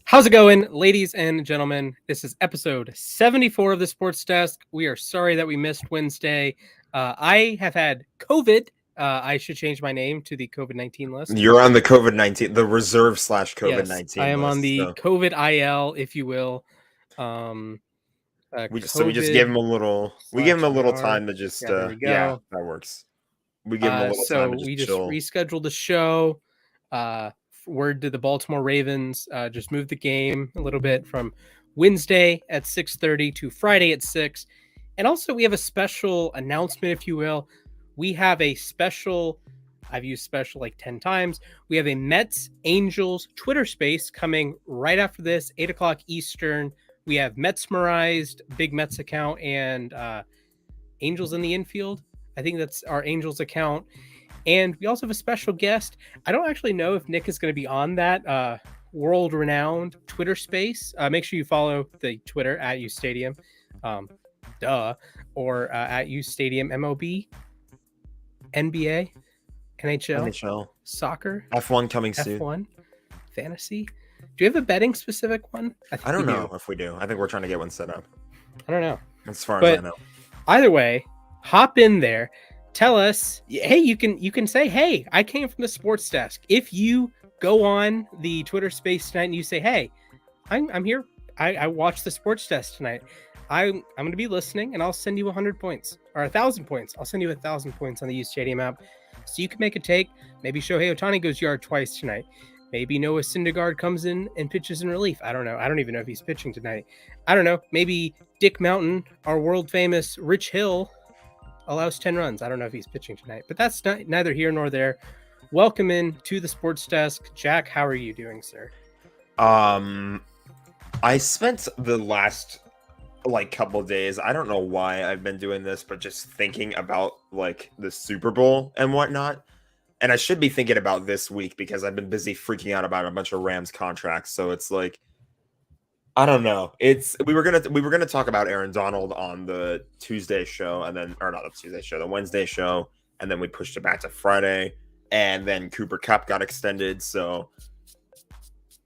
How's it going, ladies and gentlemen? This is episode 74 of the Sports Desk. We are sorry that we missed Wednesday. I have had COVID. I should change my name to the COVID-19 list. You're on the COVID-19, the reserve/COVID-19 Yes, I am on the COVID IL, if you will. We just gave him a little. We gave him a little time to just. There we go. Yeah, that works. We give him a little time to just we just chill. rescheduled the show. Word to the Baltimore Ravens, just moved the game a little bit from Wednesday at 6:30 to Friday at 6. And also we have a special announcement, if you will. We have a special, I've used special like 10 times. We have a Mets Angels Twitter space coming right after this, 8 o'clock Eastern. We have Metsmerized, big Mets account, and Angels in the Infield. I think that's our Angels account. And we also have a special guest. I don't actually know if Nick is going to be on that world-renowned Twitter space. Make sure you follow the Twitter at uSTADIUM, or at uSTADIUM MLB, NBA, NHL, soccer, F1 coming soon. F1, fantasy. Do you have a betting specific one? I don't know if we do. I think we're trying to get one set up. I don't know. As far as I know. Either way, hop in there. Tell us, hey, you can say, hey, I came from the Sports Desk. If you go on the Twitter space tonight and you say, hey, I'm here. I watched the Sports Desk tonight. I'm going to be listening, and I'll send you 100 points or 1,000 points. I'll send you 1,000 points on the uSTADIUM app, so you can make a take. Maybe Shohei Ohtani goes yard twice tonight. Maybe Noah Syndergaard comes in and pitches in relief. I don't know. I don't even know if he's pitching tonight. I don't know. Maybe Dick Mountain, our world famous Rich Hill, allows 10 runs. I don't know if he's pitching tonight, but that's neither here nor there. Welcome in to the Sports Desk. Jack, how are you doing, sir? I spent the last couple days, I don't know why I've been doing this, but just thinking about the Super Bowl and whatnot. And I should be thinking about this week because I've been busy freaking out about a bunch of Rams contracts. So it's I don't know. We were gonna talk about Aaron Donald on the Tuesday show, and then not the Tuesday show, the Wednesday show, and then we pushed it back to Friday, and then Cooper Kupp got extended. So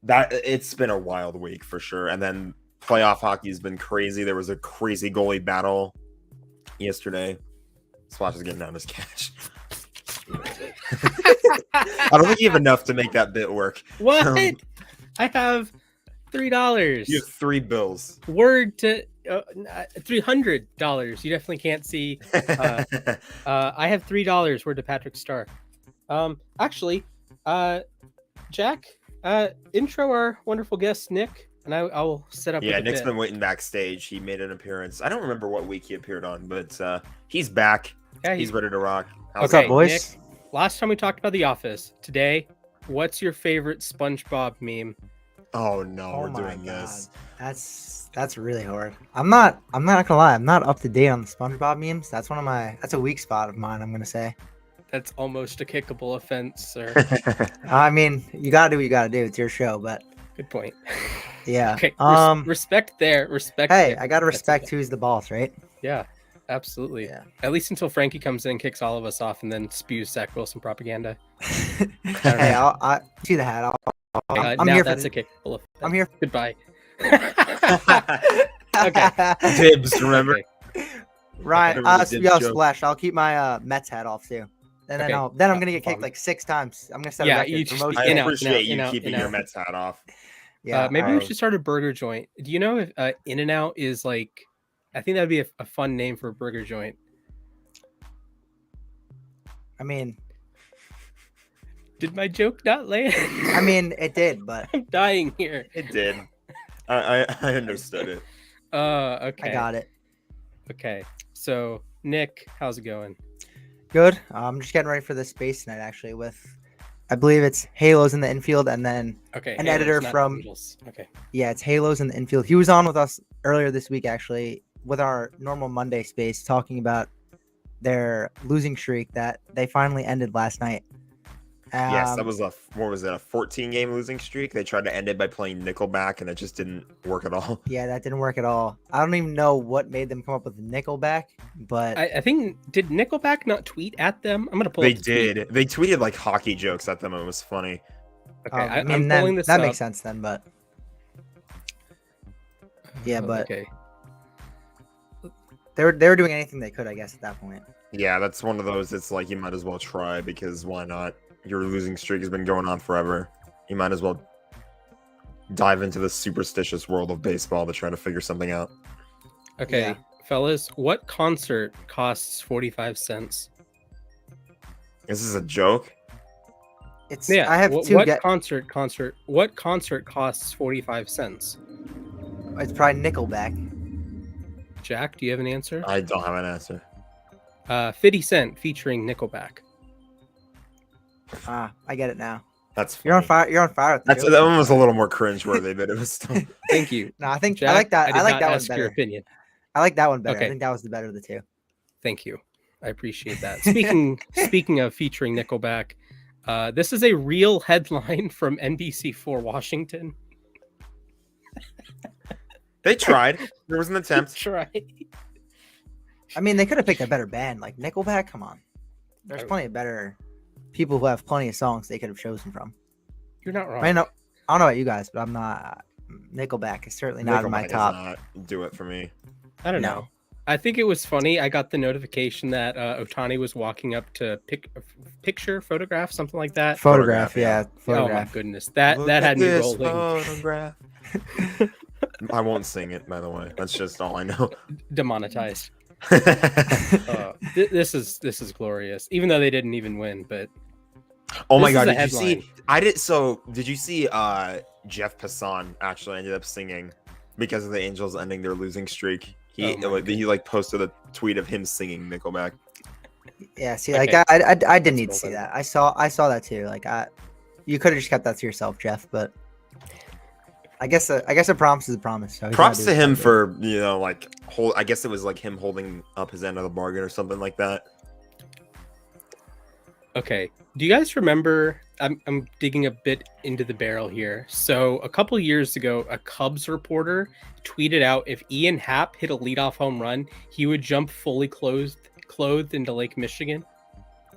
that it's been a wild week for sure. And then playoff hockey has been crazy. There was a crazy goalie battle yesterday. Splash is getting down his cash. I don't think you have enough to make that bit work. What? I have $3. You have 3 bills. Word to $300. You definitely can't see. I have $3. Word to Patrick Starr. Actually, Jack, intro our wonderful guest Nick, and I'll set up. Yeah, Nick's been waiting backstage. He made an appearance. I don't remember what week he appeared on, but he's back. Yeah, he's ready to rock. What's up, boys? Nick, last time we talked about The Office. Today, what's your favorite SpongeBob meme? Oh no, we're doing this. That's really hard. I'm not gonna lie, I'm not up to date on the SpongeBob memes. That's a weak spot of mine, I'm gonna say. That's almost a kickable offense, sir. I mean, you gotta do what you gotta do. It's your show, but good point. Yeah. Okay. Respect there. Respect. Hey, there. I gotta respect who's the boss, right? Yeah, absolutely. Yeah. At least until Frankie comes in, kicks all of us off, and then spews Zach Wilson propaganda. Hey, I see the hat. I'm now here that's for a kickable offense. I'm here. Goodbye. Okay. Dibs, remember? Okay. Ryan, Splash. I'll keep my Mets hat off too. And then I'm gonna get kicked 6 times. I'm gonna set a record for most. I appreciate you keeping your Mets hat off. Yeah. Maybe we should start a burger joint. Do you know if In-N-Out is I think that'd be a fun name for a burger joint. I mean, did my joke not land? I mean, it did, but I'm dying here. It did. I understood it. Okay. I got it. Okay. So, Nick, how's it going? Good. I'm just getting ready for the space tonight, actually, with, I believe it's Halos in the infield, and then an editor from Angels. Okay. Yeah, it's Halos in the infield. He was on with us earlier this week, actually, with our normal Monday space, talking about their losing streak that they finally ended last night. Yes, that was a 14-game losing streak. They tried to end it by playing Nickelback, and it just didn't work at all. Yeah, that didn't work at all. I don't even know what made them come up with Nickelback, but I think, did Nickelback not tweet at them? I'm gonna pull. They did. They tweeted hockey jokes at them. It was funny. Okay, I mean, I'm pulling this that up. makes sense then, but Yeah, but okay. they were doing anything they could, I guess, at that point. Yeah, that's one of those. It's like you might as well try because why not? Your losing streak has been going on forever. You might as well dive into the superstitious world of baseball to try to figure something out. Okay, Yeah. fellas, what concert costs 45 cents? This is a joke. It's Yeah, I have what, two. what concert costs 45 cents? It's probably Nickelback. Jack, do you have an answer? I don't have an answer. 50 Cent featuring Nickelback. Ah, I get it now. That's funny. You're on fire. You're on fire. With the That joke. one was a little more cringeworthy, but it was still. Thank you. No, I think Jack, I like that. did I like not that one ask your better. opinion. I like that one better. Okay. I think that was the better of the two. Thank you. I appreciate that. Speaking of featuring Nickelback, this is a real headline from NBC4 Washington. They tried. There was an attempt. Try. I mean, they could have picked a better band, like Nickelback. Come on, there's plenty of better people who have plenty of songs they could have chosen from. You're not wrong. I don't know about you guys, but I'm not. Nickelback is certainly not in my Nickelback does top. not do it for me. I don't No. know. I think it was funny. I got the notification that Otani was walking up to photograph, something like that. Photograph, yeah, Oh my photograph. goodness, that Look had at me this rolling. photograph. I won't sing it, by the way. That's just all I know. Demonetized. This is glorious. Even though they didn't even win, but Oh my This god, is a did you see? headline. Did you see Jeff Passan actually ended up singing because of the Angels ending their losing streak? He Oh my he posted a tweet of him singing Nickelback. Yeah, see, Okay. like I didn't need to Let's see roll that. I saw that too. Like you could have just kept that to yourself, Jeff. But I guess a promise is a promise. So he's Props gotta to do what him he's gotta for I guess it was like him holding up his end of the bargain or something like that. okay. Do you guys remember? I'm digging a bit into the barrel here. So a couple years ago, a Cubs reporter tweeted out if Ian Happ hit a leadoff home run, he would jump fully clothed into Lake Michigan.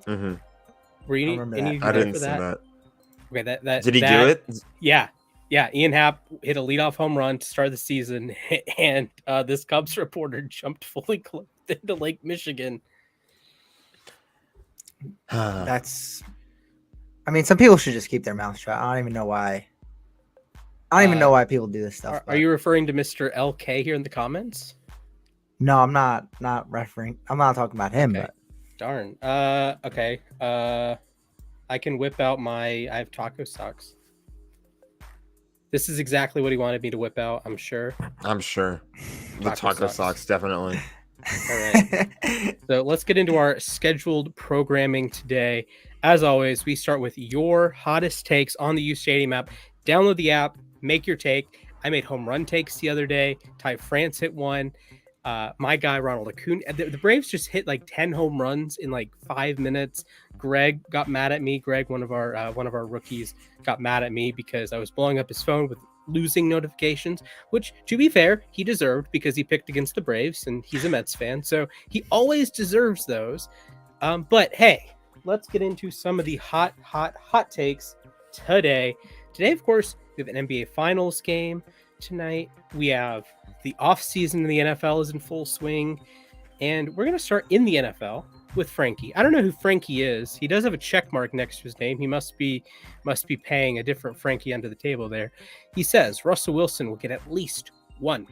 Mm-hmm. Were you I remember any of that. you I there didn't for see that. Okay, that Did he that- do it? Yeah. Ian Happ hit a leadoff home run to start the season, and this Cubs reporter jumped fully clothed into Lake Michigan. That's. I mean, some people should just keep their mouths shut. I don't even know why. I don't even know why people do this stuff. Are but- you referring to Mr. LK here in the comments? No, I'm not referring. I'm not talking about him. Okay. But Darn. Okay. I can whip out I have taco socks. This is exactly what he wanted me to whip out, I'm sure. I'm sure. The Taco taco socks. socks, definitely. All right. So let's get into our scheduled programming today. As always, we start with your hottest takes on the uSTADIUM app. Download the app, make your take. I made home run takes the other day. Ty France hit one. My guy Ronald Acuna. The Braves just hit like 10 home runs in like 5 minutes. Greg got mad at me. Greg, one of our rookies, got mad at me because I was blowing up his phone with losing notifications, which, to be fair, he deserved because he picked against the Braves and he's a Mets fan, so he always deserves those. But hey, let's get into some of the hot takes today. Today, of course, we have an NBA Finals game tonight. We have the offseason in the NFL is in full swing, and we're going to start in the NFL with Frankie. I don't know who Frankie is. He does have a check mark next to his name. He must be paying a different Frankie under the table there. He says Russell Wilson will get at least one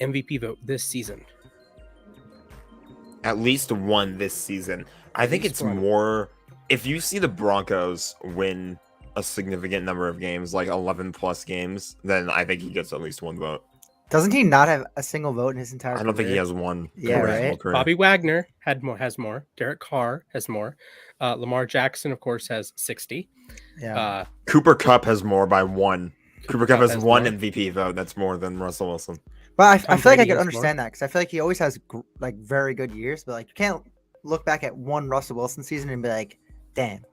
MVP vote this season. At least one this season. I think least it's one. more if you see the Broncos win a significant number of games, like 11 plus games, then I think he gets at least one vote. doesn't he not have a single vote in his entire? I don't think he career? has one. Yeah, professional right? career. Bobby Wagner has more. Derek Carr has more. Lamar Jackson, of course, has 60. Yeah. Cooper Kupp has more by one. Cooper Kupp has one more. MVP vote. That's more than Russell Wilson. But I Tom feel like I Brady could has understand that because I feel like he always has like very good years, but like you can't look back at one Russell Wilson season and be like, damn.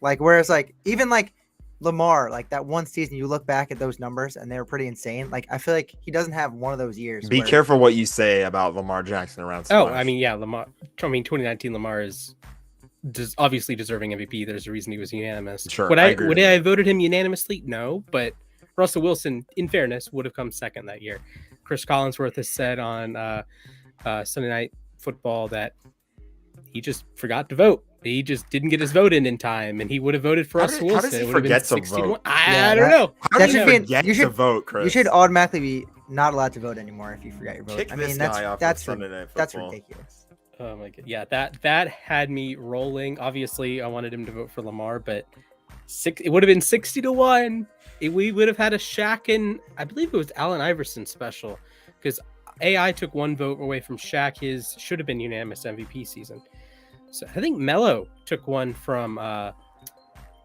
Like whereas like even like Lamar, like that one season, you look back at those numbers and they were pretty insane. Like I feel like he doesn't have one of those years. Be where- careful what you say about Lamar Jackson around Oh, Splash. I mean, yeah, Lamar. 2019 Lamar is obviously deserving MVP. There's a reason he was unanimous. Sure, Would I I agree I with voted him unanimously? No, but Russell Wilson, in fairness, would have come second that year. Chris Collinsworth has said on Sunday Night Football that he just forgot to vote. He just didn't get his vote in time, and he would have voted for Russell Wilson. How does he It would have been forget to vote? I don't know. How That do you should be forget you should to vote, Chris? You should automatically be not allowed to vote anymore if you forget your vote. Kick I mean, this guy off of that's Sunday Night that's Football. ridiculous. Oh my god, yeah, that had me rolling. Obviously, I wanted him to vote for Lamar, but it would have been 60-1. We would have had a Shaq and I believe it was Allen Iverson special because AI took one vote away from Shaq. His should have been unanimous MVP season. So I think Melo took one from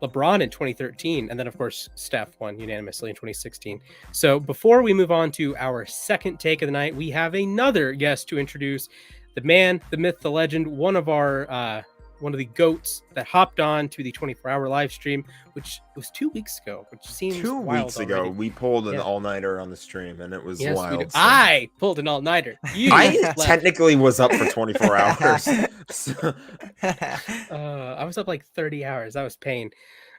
LeBron in 2013, and then of course Steph won unanimously in 2016. So before we move on to our second take of the night, we have another guest to introduce. The man, the myth, the legend, one of the GOATs that hopped on to the 24-hour live stream, which was 2 weeks ago, which seems 2 wild weeks ago. already. We pulled an all-nighter on the stream, and it was Yes, wild. So. I pulled an all-nighter. I technically was up for 24 hours. So. I was up like 30 hours. That was pain.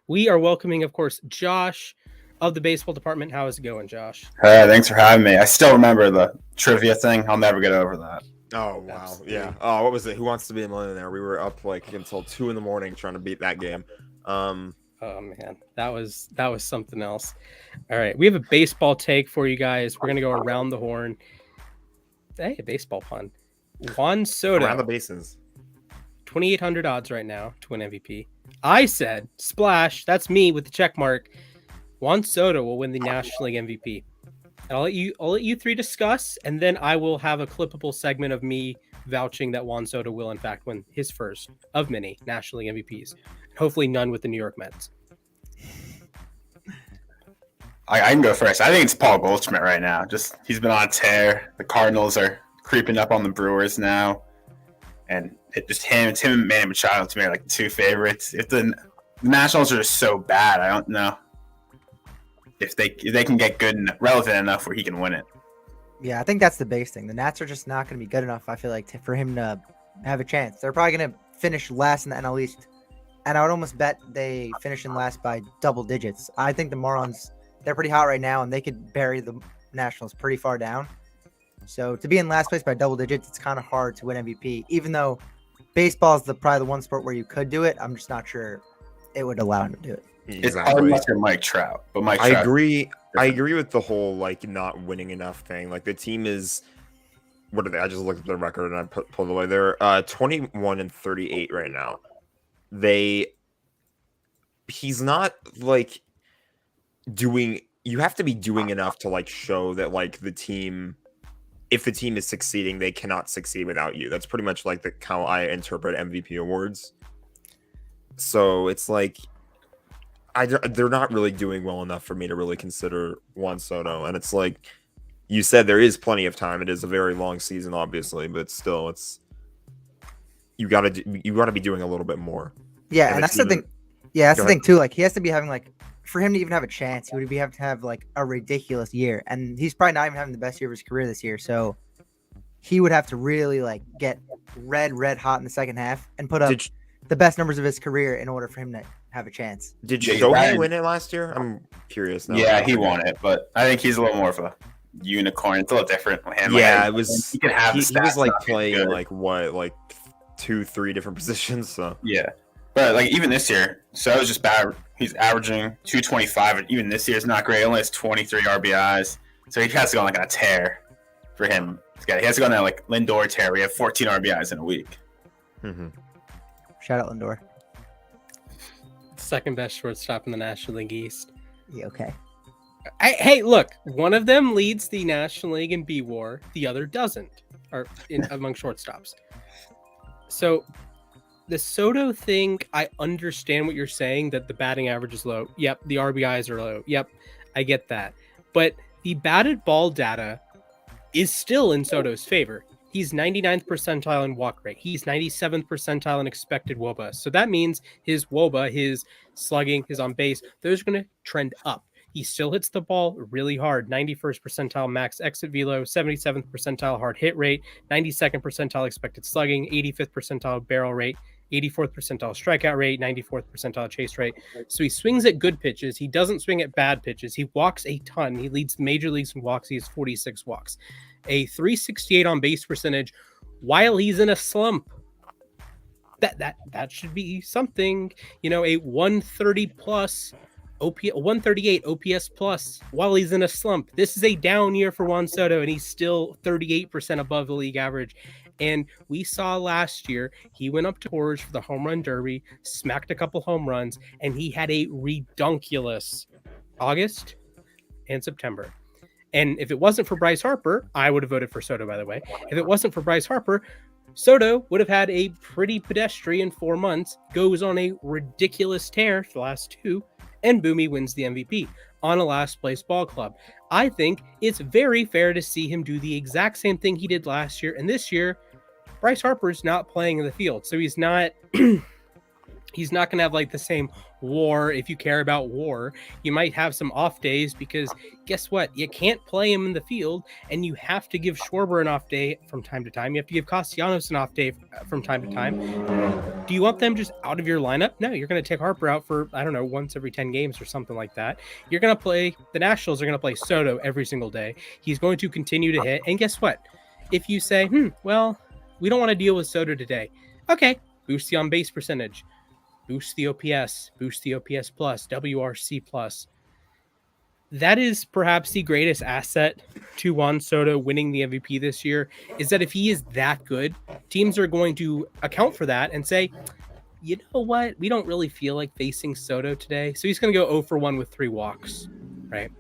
We are welcoming, of course, Josh of the baseball department. How is it going, Josh? Hey, thanks for having me. I still remember the trivia thing. I'll never get over that. Oh wow, Absolutely. yeah. Oh, what was it? Who Wants to Be a Millionaire? We were up like until 2 a.m. trying to beat that game. Oh man, that was something else. All right, we have a baseball take for you guys. We're gonna go around the horn. Hey, a baseball pun. Juan Soto, Around the bases. 2,800 odds right now to win MVP. I said splash. That's me with the check mark. Juan Soto will win the National League MVP. And I'll let you three discuss, and then I will have a clippable segment of me vouching that Juan Soto will in fact win his first of many National League MVPs. Hopefully none with the New York Mets. I can go first. I think it's Paul Goldschmidt right now. Just he's been on a tear. The Cardinals are creeping up on the Brewers now, and him and Manny Machado to me are like the two favorites. If the Nationals are just so bad, I don't know if they can get good and relevant enough where he can win it. Yeah, I think that's the biggest thing. The Nats are just not going to be good enough, I feel like, for him to have a chance. They're probably going to finish last in the NL East, and I would almost bet they finish in last by double digits. I think the Marlins, they're pretty hot right now, and they could bury the Nationals pretty far down. So to be in last place by double digits, it's kind of hard to win MVP. Even though baseball is probably the one sport where you could do it, I'm just not sure it would allow him to do it. It's unless you're Mike Trout, but Mike Trout. I agree with the whole like not winning enough thing. Like the team is, what are they? I just looked at their record and I pulled away. They're 21-38 right now. He's not like doing. You have to be doing enough to like show that like the team. If the team is succeeding, they cannot succeed without you. That's pretty much like how I interpret MVP awards. So it's like. They're not really doing well enough for me to really consider Juan Soto, and it's like you said, there is plenty of time. It is a very long season, obviously, but still, it's you got to be doing a little bit more. Yeah, and that's the thing. Yeah, that's the thing too. Like he has to be having like for him to even have a chance, he would have to have like a ridiculous year, and he's probably not even having the best year of his career this year. So he would have to really like get red hot in the second half and put up the best numbers of his career in order for him to have a chance. Did Shohei win it last year? I'm curious now. Yeah, he won it, but I think he's a little more of a unicorn. It's a little different with him. Yeah, like, it was. He was like playing like 2-3 different positions. So yeah, but like even this year, so it was just bad. He's averaging 225, and even this year is not great. He only has 23 RBIs, so he has to go on like on a tear for him. He has to go on that like Lindor tear. We have 14 RBIs in a week. Mm-hmm. Shout out Lindor. Second best shortstop in the National League East. Yeah, okay. Hey, look, one of them leads the National League in B-WAR, the other doesn't, or among shortstops. So the Soto thing, I understand what you're saying, that the batting average is low. Yep, the RBIs are low. Yep, I get that. But the batted ball data is still in Soto's favor. He's 99th percentile in walk rate. He's 97th percentile in expected WOBA. So that means his WOBA, his slugging, his on base, those are going to trend up. He still hits the ball really hard. 91st percentile max exit velo, 77th percentile hard hit rate, 92nd percentile expected slugging, 85th percentile barrel rate, 84th percentile strikeout rate, 94th percentile chase rate. So he swings at good pitches. He doesn't swing at bad pitches. He walks a ton. He leads the major leagues in walks. He has 46 walks. A 368 on base percentage while he's in a slump. That should be something. A 130 plus OP, 138 OPS plus while he's in a slump. This is a down year for Juan Soto, and he's still 38% above the league average. And we saw last year, he went up to Coors for the home run derby, smacked a couple home runs, and he had a redunculous August and September. And if it wasn't for Bryce Harper, I would have voted for Soto, by the way. If it wasn't for Bryce Harper, Soto would have had a pretty pedestrian 4 months, goes on a ridiculous tear for the last 2, and boom, he wins the MVP on a last place ball club. I think it's very fair to see him do the exact same thing he did last year. And this year, Bryce Harper's not playing in the field. So he's not he's not going to have like the same WAR. If you care about WAR, you might have some off days because guess what? You can't play him in the field, and you have to give Schwarber an off day from time to time. You have to give Castellanos an off day from time to time. Do you want them just out of your lineup? No, you're going to take Harper out for, I don't know, once every 10 games or something like that. You're going to play, the Nationals are going to play Soto every single day. He's going to continue to hit. And guess what? If you say, well, we don't want to deal with Soto today. Okay, boost the on-base percentage. Boost the OPS. Boost the OPS plus. WRC plus. That is perhaps the greatest asset to Juan Soto winning the MVP this year, is that if he is that good, teams are going to account for that and say, you know what? We don't really feel like facing Soto today. So he's going to go 0 for 1 with 3 walks, right?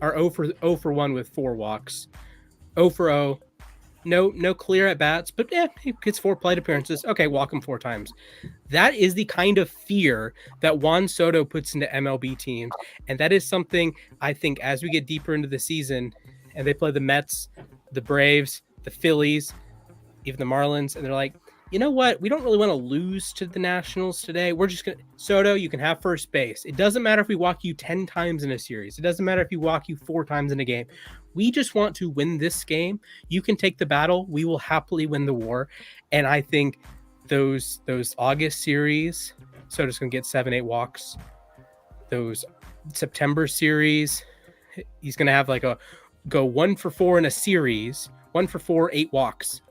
Or 0 for 1 with 4 walks. 0 for 0. No clear at bats, but he gets 4 plate appearances. Okay, walk him 4 times. That is the kind of fear that Juan Soto puts into MLB teams. And that is something I think as we get deeper into the season and they play the Mets, the Braves, the Phillies, even the Marlins, and they're like, you know what? We don't really want to lose to the Nationals today. We're just going to, Soto, you can have first base. It doesn't matter if we walk you 10 times in a series. It doesn't matter if you walk you 4 times in a game. We just want to win this game. You can take the battle. We will happily win the war. And I think those August series, Soto's going to get 7-8 walks. Those September series, he's going to have like a go 1 for 4 in a series, 1 for 4, 8 walks.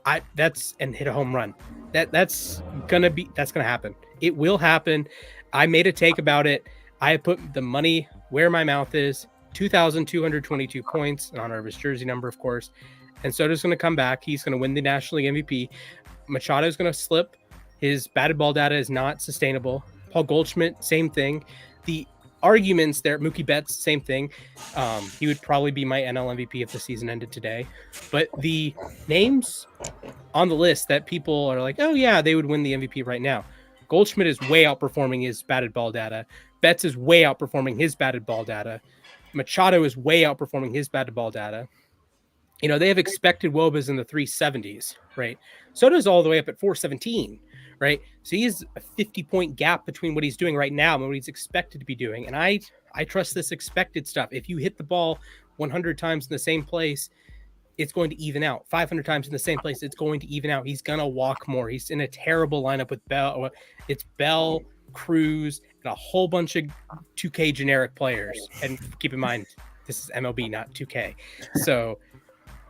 And hit a home run. That's gonna happen. It will happen. I made a take about it. I put the money where my mouth is. 2,222 points in honor of his jersey number, of course. And Soto's going to come back. He's going to win the National League MVP. Machado's going to slip. His batted ball data is not sustainable. Paul Goldschmidt, same thing. The arguments there, Mookie Betts, same thing. He would probably be my NL MVP if the season ended today. But the names on the list that people are like, oh yeah, they would win the MVP right now. Goldschmidt is way outperforming his batted ball data. Betts is way outperforming his batted ball data. Machado is way outperforming his batted ball data. They have expected WOBAs in the 370s, right? Soto's all the way up at 417, right? So he has a 50-point gap between what he's doing right now and what he's expected to be doing. And I trust this expected stuff. If you hit the ball 100 times in the same place, it's going to even out. 500 times in the same place, it's going to even out. He's going to walk more. He's in a terrible lineup with Bell. It's Bell, Cruz, and a whole bunch of 2K generic players. And keep in mind, this is MLB, not 2K. So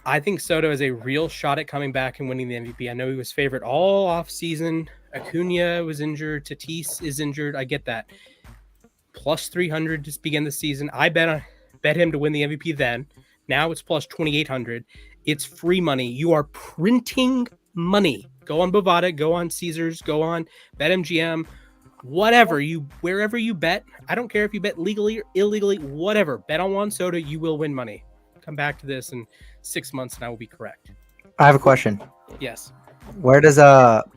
I think Soto has a real shot at coming back and winning the MVP. I know he was favorite all off season. Acuna was injured. Tatis is injured. I get that. Plus 300 to begin the season. I bet him to win the MVP then. Now it's plus 2,800. It's free money. You are printing money. Go on Bovada, go on Caesars, go on BetMGM, whatever wherever you bet. I don't care if you bet legally or illegally, whatever. Bet on Juan Soto, you will win money. Come back to this in 6 months and I will be correct. I have a question. Yes. Where does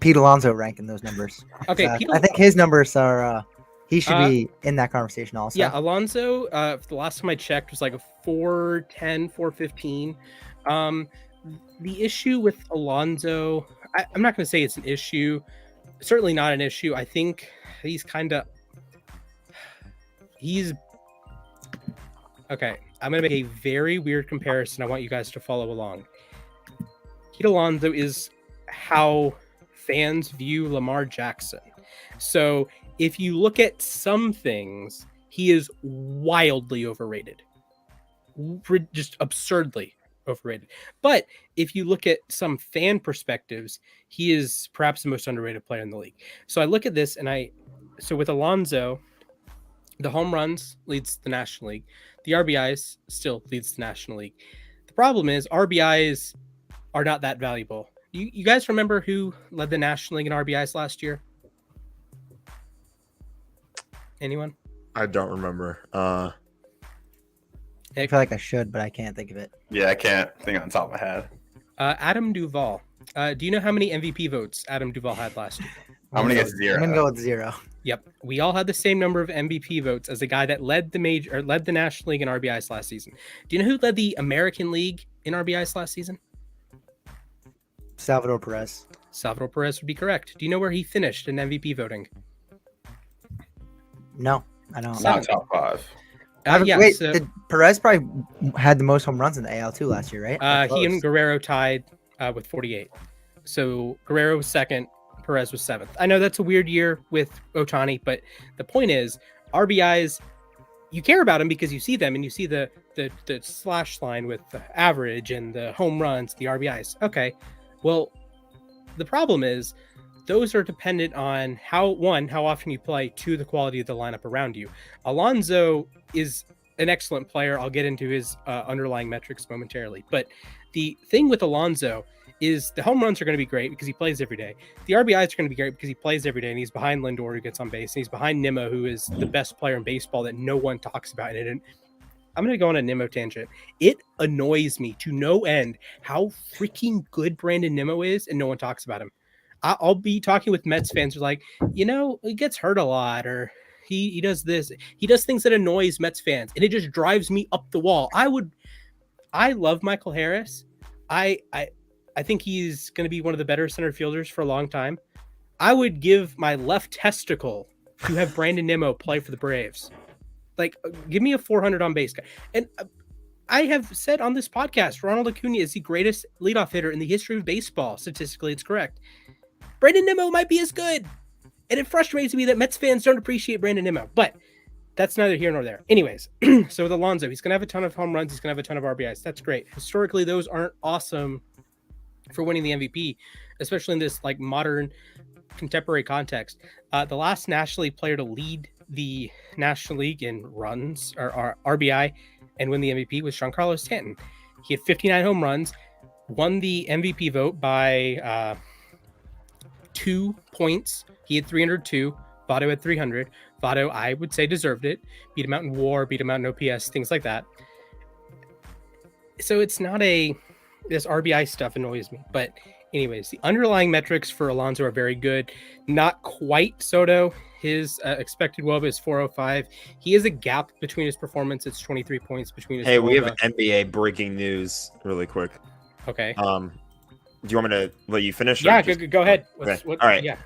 Pete Alonso rank in those numbers? Okay, I think his numbers are he should be in that conversation also. Yeah, Alonso, the last time I checked was like a 410, 415. The issue with Alonso, I'm not going to say it's an issue. Certainly not an issue. I think he's okay. I'm going to make a very weird comparison. I want you guys to follow along. Pete Alonso is how fans view Lamar Jackson. So if you look at some things, he is wildly overrated. Just absurdly overrated. But if you look at some fan perspectives, he is perhaps the most underrated player in the league. So I look at this and so with Alonso, the home runs leads the National League. The RBIs still leads the National League. The problem is RBIs are not that valuable. You guys remember who led the National League in RBIs last year? Anyone? I don't remember. I feel like I should, but I can't think of it. Yeah, I can't think on top of my head. Adam Duvall. Do you know how many MVP votes Adam Duvall had last year? I'm gonna get 0. I'm gonna go with 0. Yep, we all had the same number of MVP votes as the guy that led the National League in RBIs last season. Do you know who led the American League in RBIs last season? Salvador Perez. Salvador Perez would be correct. Do you know where he finished in MVP voting? No, I don't. Not top 5. Yeah, wait, so, Perez probably had the most home runs in the AL too last year, right? he and Guerrero tied with 48. So Guerrero was second, Perez was 7th. I know that's a weird year with Ohtani, but the point is RBIs, you care about them because you see them and you see the slash line with the average and the home runs, the RBIs. Okay, well, the problem is those are dependent on how often you play, 2, the quality of the lineup around you. Alonso is an excellent player. I'll get into his underlying metrics momentarily. But the thing with Alonso is the home runs are going to be great because he plays every day. The RBIs are going to be great because he plays every day, and he's behind Lindor, who gets on base, and he's behind Nimmo, who is the best player in baseball that no one talks about. And I'm going to go on a Nimmo tangent. It annoys me to no end how freaking good Brandon Nimmo is, and no one talks about him. I'll be talking with Mets fans who are like, he gets hurt a lot, or he does this. He does things that annoys Mets fans, and it just drives me up the wall. I love Michael Harris. I think he's going to be one of the better center fielders for a long time. I would give my left testicle to have Brandon Nimmo play for the Braves. Like, give me a 400 on base guy. And I have said on this podcast, Ronald Acuna is the greatest leadoff hitter in the history of baseball. Statistically, it's correct. Brandon Nimmo might be as good. And it frustrates me that Mets fans don't appreciate Brandon Nimmo. But that's neither here nor there. Anyways, so with Alonso, he's going to have a ton of home runs. He's going to have a ton of RBIs. That's great. Historically, those aren't awesome for winning the MVP, especially in this like modern contemporary context. The last National League player to lead the National League in runs or RBI and win the MVP was Giancarlo Stanton. He had 59 home runs, won the MVP vote by 2 points. He had 302. Votto had 300. Votto, I would say, deserved it. Beat him out in WAR, beat him out in OPS, things like that. So it's not this RBI stuff annoys me. But anyways, the underlying metrics for Alonso are very good. Not quite Soto. His expected WOBA is 405. He has a gap between his performance. It's 23 points between his Hey, we WOBA. have NBA breaking news really quick. Okay. Do you want me to let you finish? Yeah, go ahead. Okay. All right. Yeah.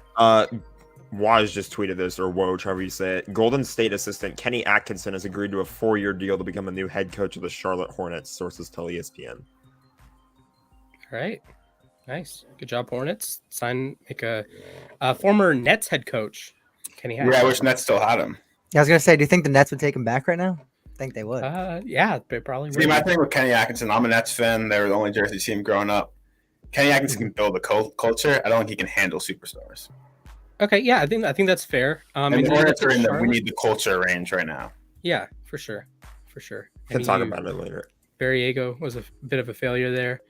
Waj just tweeted this, or Woj, however you say it. Golden State assistant Kenny Atkinson has agreed to a 4-year deal to become a new head coach of the Charlotte Hornets, sources tell ESPN. All right. Nice. Good job, Hornets. Make a former Nets head coach. Kenny Atkinson. Yeah, I wish Nets still had him. I was gonna say, do you think the Nets would take him back right now? I think they would. Yeah, they probably would. See, my thing with Kenny Atkinson, I'm a Nets fan. They were the only Jersey team growing up. Kenny Atkinson can build a culture. I don't think he can handle superstars. Okay, yeah, I think that's fair. And the Hornets are in the we need the culture range right now. Yeah, for sure. Can talk about it later. Variego was a bit of a failure there.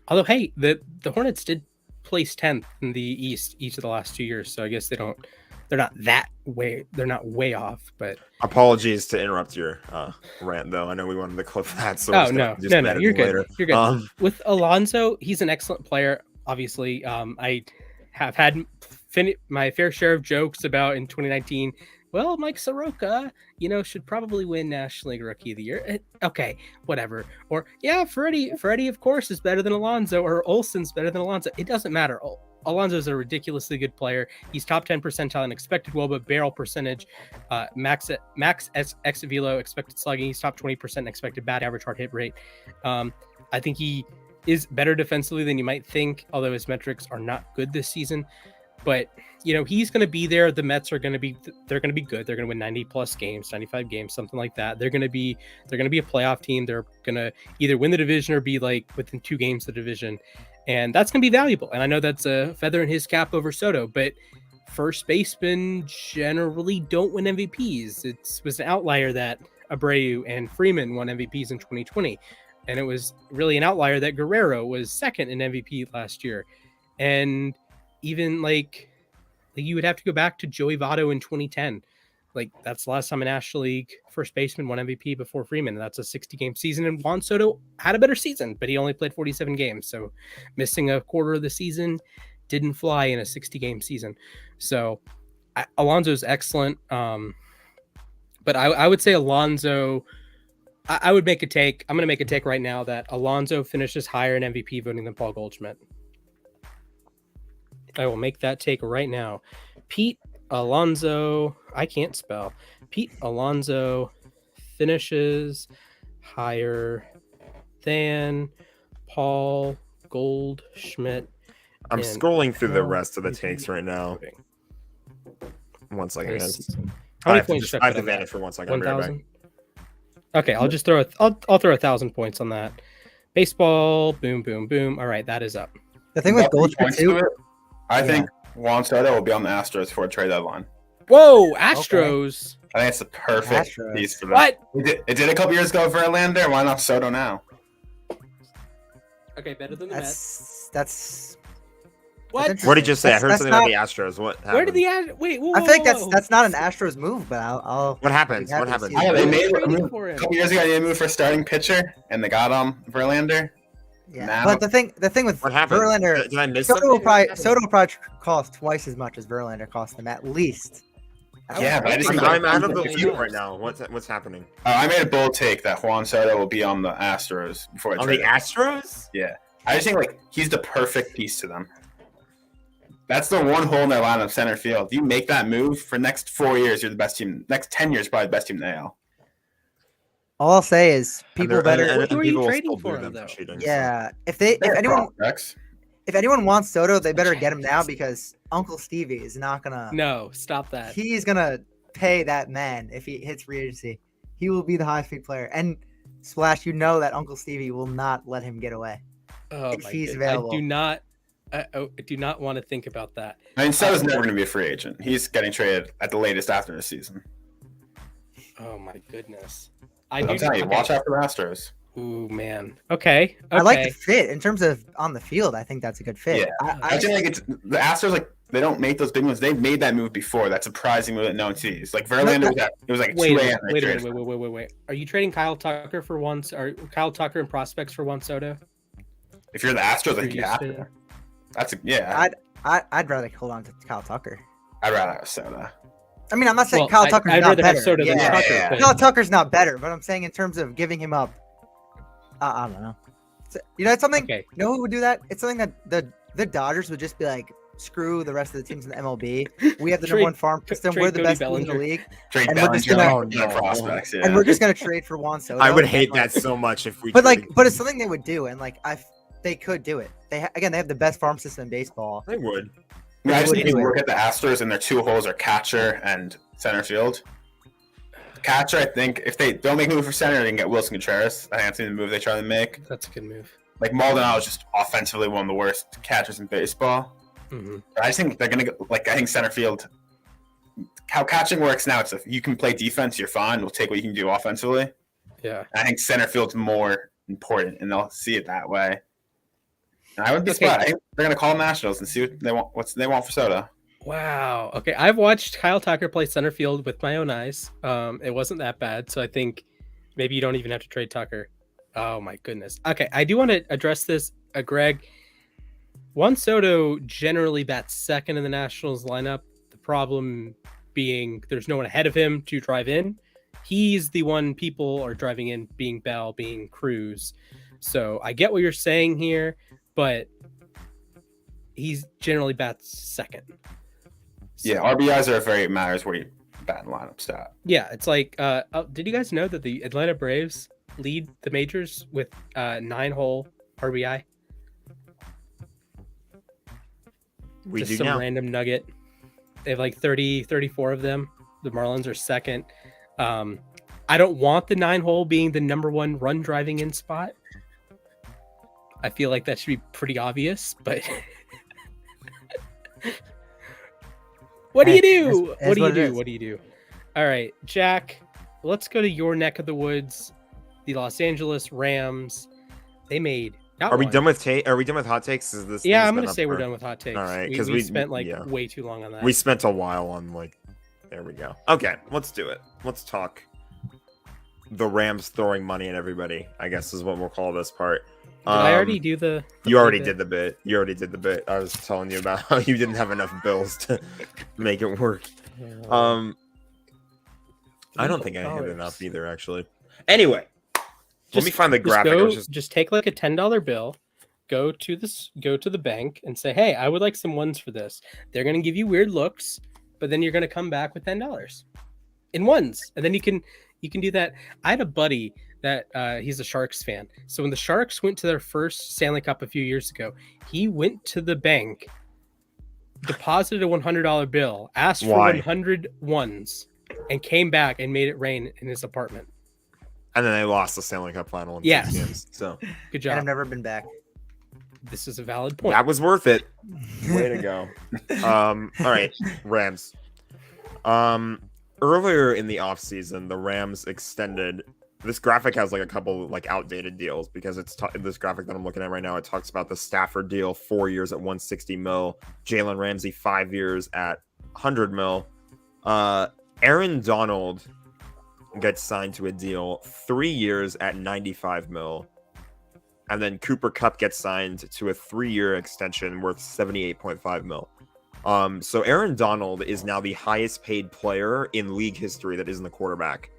Although, hey, the Hornets did place 10th in the East each of the last 2 years, so I guess they're not way off. But apologies to interrupt your rant, though. I know we wanted to clip that. So no, you're good. Later. You're good. With Alonso, he's an excellent player. Obviously, I have had my fair share of jokes about in 2019. Well, Mike Soroka, should probably win National League Rookie of the Year. Okay, whatever. Or yeah, Freddie, of course, is better than Alonso, or Olsen's better than Alonso. It doesn't matter. Alonso is a ridiculously good player. He's top 10 percentile in expected WOBA, barrel percentage, max exit velo, expected slugging. He's top 20% in expected bat average, hard hit rate. I think he is better defensively than you might think, although his metrics are not good this season. but he's going to be there. The Mets are going to be they're going to be good. They're going to win 90 plus games, 95 games, something like that. They're going to be a playoff team. They're going to either win the division or be like within 2 games of the division, and that's going to be valuable. And I know that's a feather in his cap over Soto, but first basemen generally don't win MVPs. It was an outlier that Abreu and Freeman won MVPs in 2020. And it was really an outlier that Guerrero was second in MVP last year. And even like you would have to go back to Joey Votto in 2010. Like that's the last time a National League first baseman won MVP before Freeman. And that's a 60-game season. And Juan Soto had a better season, but he only played 47 games. So missing a quarter of the season didn't fly in a 60-game season. So Alonso's excellent. But I would say Alonso, I would make a take. I'm going to make a take right now that Alonso finishes higher in MVP voting than Paul Goldschmidt. I will make that take right now. Pete Alonso, I can't spell. Pete Alonso finishes higher than Paul Goldschmidt. I'm scrolling through the rest of the takes right now. 1 second, guys. How many I points? have to vanish for 1 second. 1,000. Okay, I'll just throw I'll throw 1,000 points on that. Baseball, boom, boom, boom. All right, that is up. The thing with Goldschmidt too, I think Juan Soto will be on the Astros for a trade deadline. Whoa, Astros! I think it's the perfect piece for them. What? It did a couple years ago for Verlander. Why not Soto now? Okay, better than the Mets. That's What? What did you say? I heard That's something not- about the Astros. What happened? Where did the wait? Whoa, I think whoa, whoa. that's not an Astros move, but I'll What happened? be happy What to happened? see Yeah, that. they made a Trading move for him. a couple years ago. They moved for a starting pitcher, and they got Verlander. Yeah, Now- but the thing with What happened? Verlander, Did I miss Soto will something? probably cost twice as much as Verlander cost them at least. Yeah, but I just think I'm out of the if you- loop right now. What's happening? I made a bold take that Juan Soto will be on the Astros before On trade. the Astros? Yeah, I just think he's the perfect piece to them. That's the one hole in their lineup, center field. If you make that move for next 4 years, you're the best team. Next 10 years, probably the best team in the AL. All I'll say is people better. Who are you people will trading still for boo him, them though? cheating, so. Yeah, if They're anyone prospects. if anyone wants Soto, they better get him now because Uncle Stevie is not gonna. No, stop that. He's gonna pay that man if he hits free agency. He will be the highest paid player. And Splash, you know that Uncle Stevie will not let him get away. Oh if my he's goodness. available. I do not want to think about that. I mean, Soto's never going to be a free agent. He's getting traded at the latest after the season. Oh my goodness. I'm telling you, watch out for the Astros. Ooh man. Okay. I like the fit in terms of on the field. I think that's a good fit. Yeah, I think it's the Astros they don't make those big moves. They've made that move before. That surprising move that no one sees. Like Verlander it was like Wait 2 a a.m. minute. Wait. Are you trading Kyle Tucker for once? Or Kyle Tucker and prospects for Juan Soto? If you're the Astros, Or like you you have stay- to. That's I'd rather hold on to Kyle Tucker. I'd rather have Soto. I mean, I'm not saying Well, Kyle Tucker's I'd not rather have better. Soto than Yeah. Tucker. Yeah. but- Kyle Tucker's not better, but I'm saying in terms of giving him up, I don't know. It's something. Okay. You know who would do that? It's something that the Dodgers would just be like, screw the rest of the teams in the MLB. We have the Trade- number one farm system. trade We're the Cody best team in the Bellinger. league, Trade And we're just Bellinger, gonna- no prospects. Yeah. and we're just gonna trade for Juan Soto. I would hate that so much if we. But traded- but it's something they would do, and they could do it. They have the best farm system in baseball. they would. I just would think you do it. look at the Astros and their 2 holes are catcher and center field. Catcher, I think if they don't make a move for center, they can get Wilson Contreras. I think that's the move they try to make. That's a good move. Like Maldonado is just offensively one of the worst catchers in baseball. Mm-hmm. But I just think they're gonna go, I think center field. How catching works now, it's if you can play defense, you're fine. We'll take what you can do offensively. Yeah. I think center field's more important, and they'll see it that way. And I would be Okay. surprised. I think they're gonna call Nationals and see what they want for Soto. Wow. Okay. I've watched Kyle Tucker play center field with my own eyes. It wasn't that bad. So I think maybe you don't even have to trade Tucker. Oh my goodness. Okay. I do want to address this, Greg. Juan Soto generally bats second in the Nationals lineup. The problem being there's no one ahead of him to drive in. He's the one people are driving in, being Bell, being Cruz. So I get what you're saying here, but he's generally bats second. So, Yeah, RBIs are very matters where you bat in lineup stat. yeah, it's like, did you guys know that the Atlanta Braves lead the majors with 9-hole RBI? We Just do some now. random nugget. They have like 34 of them. The Marlins are second. I don't want the 9-hole being the number 1 run driving in spot. I feel like that should be pretty obvious, but what do you do? It's What do you what it do? is. What do you do? All right, Jack, let's go to your neck of the woods. The Los Angeles Rams. They made. Are we done with Are we done with hot takes? Is this? Yeah, thing's I'm been gonna up say we're for- done with hot takes. All right, we 'cause we- spent like yeah. way too long on that. We spent a while on like. There we go. Okay, let's do it. Let's talk. The Rams throwing money at everybody, I guess, is what we'll call this part. Did I already do the? You already bit? did the bit. You already did the bit. I was telling you about how you didn't have enough bills to make it work. I don't think I hit enough either, actually. Anyway, let me find the graphic. I was Just take like a $10 bill, go to the bank and say, "Hey, I would like some ones for this." They're gonna give you weird looks, but then you're gonna come back with $10 in ones, and then you can do that. I had a buddy that he's a Sharks fan. So when the Sharks went to their first Stanley Cup a few years ago, he went to the bank, deposited a $100 bill, asked for Why? 100 ones, and came back and made it rain in his apartment. And then they lost the Stanley Cup final in Yes. 6 games. So Good And I've job. never been back. This is a valid point. that was worth it. Way to go. All right, Rams. Earlier in the offseason, the Rams extended. This graphic has like a couple like outdated deals because it's this graphic that I'm looking at right now. It talks about the Stafford deal, 4 years at 160 mil. Jalen Ramsey, 5 years at 100 mil. Aaron Donald gets signed to a deal, 3 years at 95 mil. And then Cooper Kupp gets signed to a 3-year extension worth 78.5 mil. So Aaron Donald is now the highest paid player in league history that isn't the quarterback,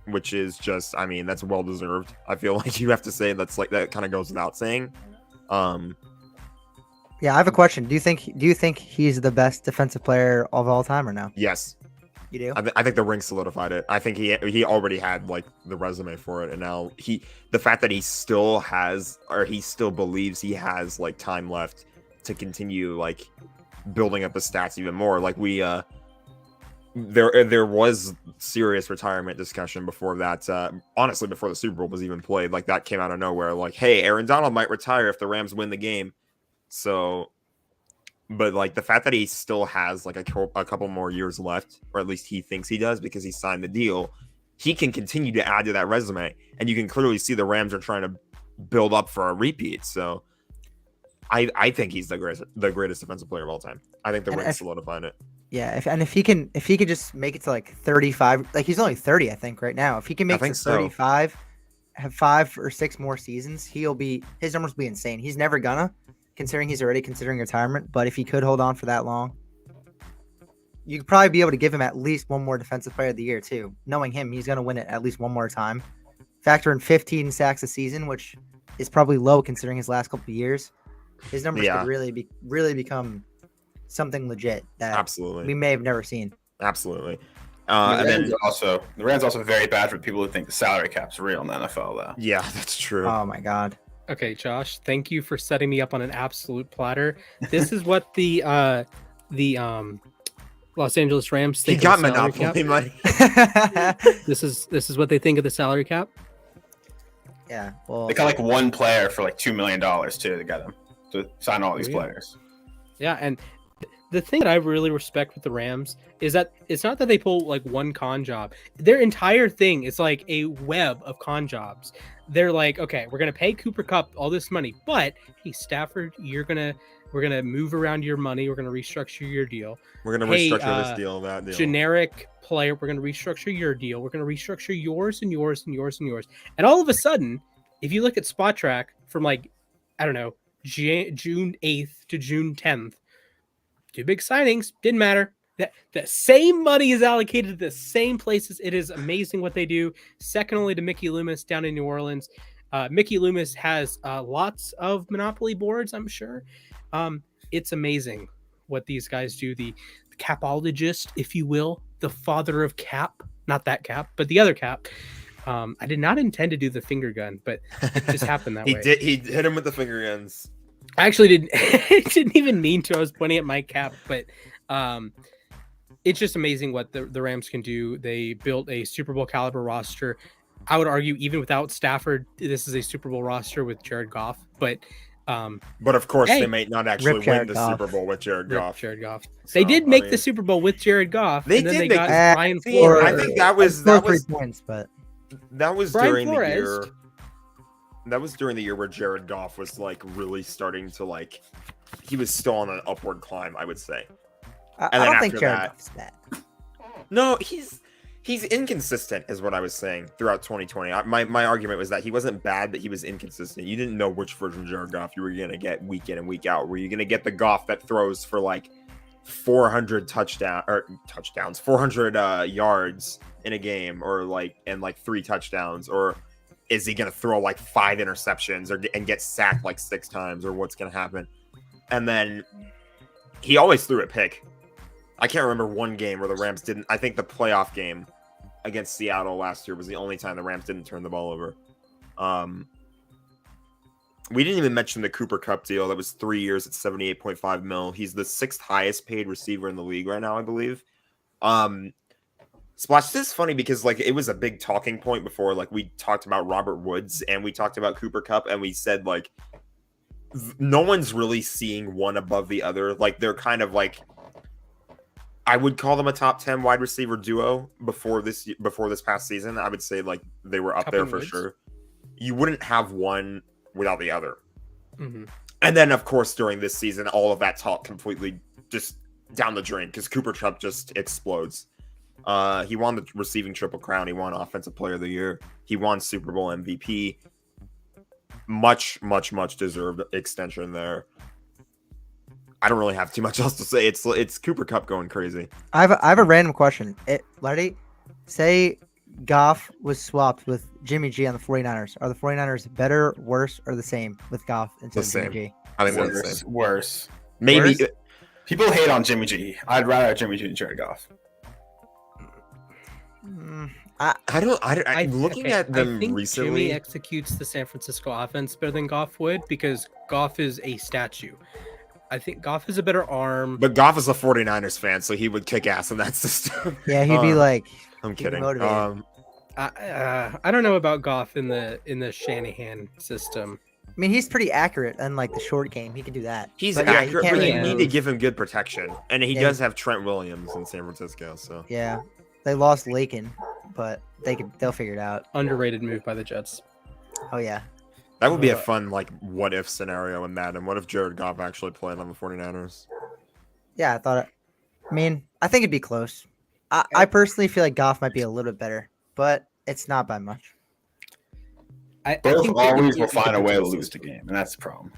which is just, I mean, that's well deserved. I feel like you have to say that kind of goes without saying. Yeah, I have a question. Do you think he's the best defensive player of all time or no? Yes, You do? I think the ring solidified it. I think he already had like the resume for it, and now the fact that he still believes he has like time left to continue like building up his stats even more. Like there was serious retirement discussion before that. Honestly, before the Super Bowl was even played, like that came out of nowhere. Like, hey, Aaron Donald might retire if the Rams win the game. So, but like the fact that he still has like a couple more years left, or at least he thinks he does because he signed the deal, he can continue to add to that resume, and you can clearly see the Rams are trying to build up for a repeat. So, I think he's the greatest defensive player of all time. I think the ring's solidifying it. Yeah, if he can just make it to like 35, like he's only 30, I think, right now. If he can make it to 35, have 5 or 6 more seasons, his numbers will be insane. He's never gonna, considering he's already considering retirement. But if he could hold on for that long, you could probably be able to give him at least one more defensive player of the year too. Knowing him, he's gonna win it at least one more time. Factor in 15 sacks a season, which is probably low considering his last couple of years. His numbers could really become something legit that absolutely we may have never seen. Absolutely. The Rams also very bad for people who think the salary cap's real in the NFL, though. Yeah, that's true. Oh my god. Okay, Josh, thank you for setting me up on an absolute platter. This is what the Los Angeles Rams think. He got of the salary monopoly cap. money. This is what they think of the salary cap. Yeah. Well, They got like one player for like $2 million too. They got him to sign all these Yeah. players. Yeah, and the thing that I really respect with the Rams is that it's not that they pull like one con job. Their entire thing is like a web of con jobs. They're like, okay, we're gonna pay Cooper Kupp all this money, but hey, Stafford, we're gonna move around your money. We're gonna restructure your deal. We're gonna restructure this deal, that deal. Generic player, we're gonna restructure your deal. We're gonna restructure yours and yours and yours and yours. And all of a sudden, if you look at Spot Track from like, I don't know, June 8th to June 10th, 2 big signings, didn't matter. That the same money is allocated to the same places. It is amazing what they do. Second only to Mickey Loomis down in New Orleans. Mickey Loomis has lots of Monopoly boards, I'm sure. It's amazing what these guys do. The capologist, if you will, the father of Cap, not that Cap, but the other Cap. I did not intend to do the finger gun, but it just happened that way. He hit him with the finger guns. I actually didn't didn't even mean to. I was pointing at my cap, but it's just amazing what the Rams can do. They built a Super Bowl caliber roster. I would argue even without Stafford, this is a Super Bowl roster with Jared Goff. But of course, hey, they may not actually win Jared the Goff. Super Bowl with Jared Goff. Jared Goff. So, They did make I the mean, Super Bowl with Jared Goff. They and then did they make got the- Brian See, Flores. I think that was Scored that was 3 points, but that was Brian during the Flores. year. That was during the year where Jared Goff was like really starting to like. He was still on an upward climb, I would say. I then don't think after Jared that- Goff's bad. No, he's inconsistent, is what I was saying throughout 2020. My argument was that he wasn't bad, but he was inconsistent. You didn't know which version of Jared Goff you were going to get week in and week out. Were you going to get the Goff that throws for like 400 touchdowns, 400 yards in a game, or like 3 touchdowns, or is he going to throw like 5 interceptions and get sacked like 6 times, or what's going to happen? And then he always threw a pick. I can't remember one game where the Rams didn't. I think the playoff game against Seattle last year was the only time the Rams didn't turn the ball over. We didn't even mention the Cooper Kupp deal. That was 3 years at $78.5 million. He's the 6th highest paid receiver in the league right now, I believe. Splash, this is funny because like it was a big talking point before. Like we talked about Robert Woods and we talked about Cooper Kupp, and we said like no one's really seeing one above the other. Like they're kind of like, I would call them a top 10 wide receiver duo before this past season. I would say like they were up Kupp there and for Woods? sure. You wouldn't have one without the other. Mhm. And then, of course, during this season, all of that talk completely just down the drain because Cooper Kupp just explodes. He won the receiving triple crown. He won Offensive Player of the Year. He won Super Bowl MVP. Much, much, much deserved extension there. I don't really have too much else to say. It's Cooper Kupp going crazy. I have a random question. Larry, say Goff was swapped with Jimmy G on the 49ers. Are the 49ers better, worse, or the same with Goff instead of Jimmy G? I think they're the same. Worse. Maybe. Worse? People hate on Jimmy G. I'd rather have Jimmy G than Jared Goff. Looking at them I think recently. Jimmy executes the San Francisco offense better than Goff would because Goff is a statue. I think Goff is a better arm. But Goff is a 49ers fan, so he would kick ass in that system. Yeah, he'd be like, I'm he'd be kidding. motivated. I don't know about Goff in the Shanahan system. I mean, he's pretty accurate in like the short game. He can do that. He's But, yeah, he accurate, can't but really you need to move. give him good protection. And he Yeah, does have Trent Williams in San Francisco, so. Yeah, they lost Lakin, but they'll figure it out. Underrated move by the Jets. Oh yeah, That would be a fun, like, what-if scenario in Madden. What if Jared Goff actually played on the 49ers? yeah. I mean, I think it'd be close. I personally feel like Goff might be a little bit better, but it's not by much. I Both think always will find a way to lose the game, and that's the problem.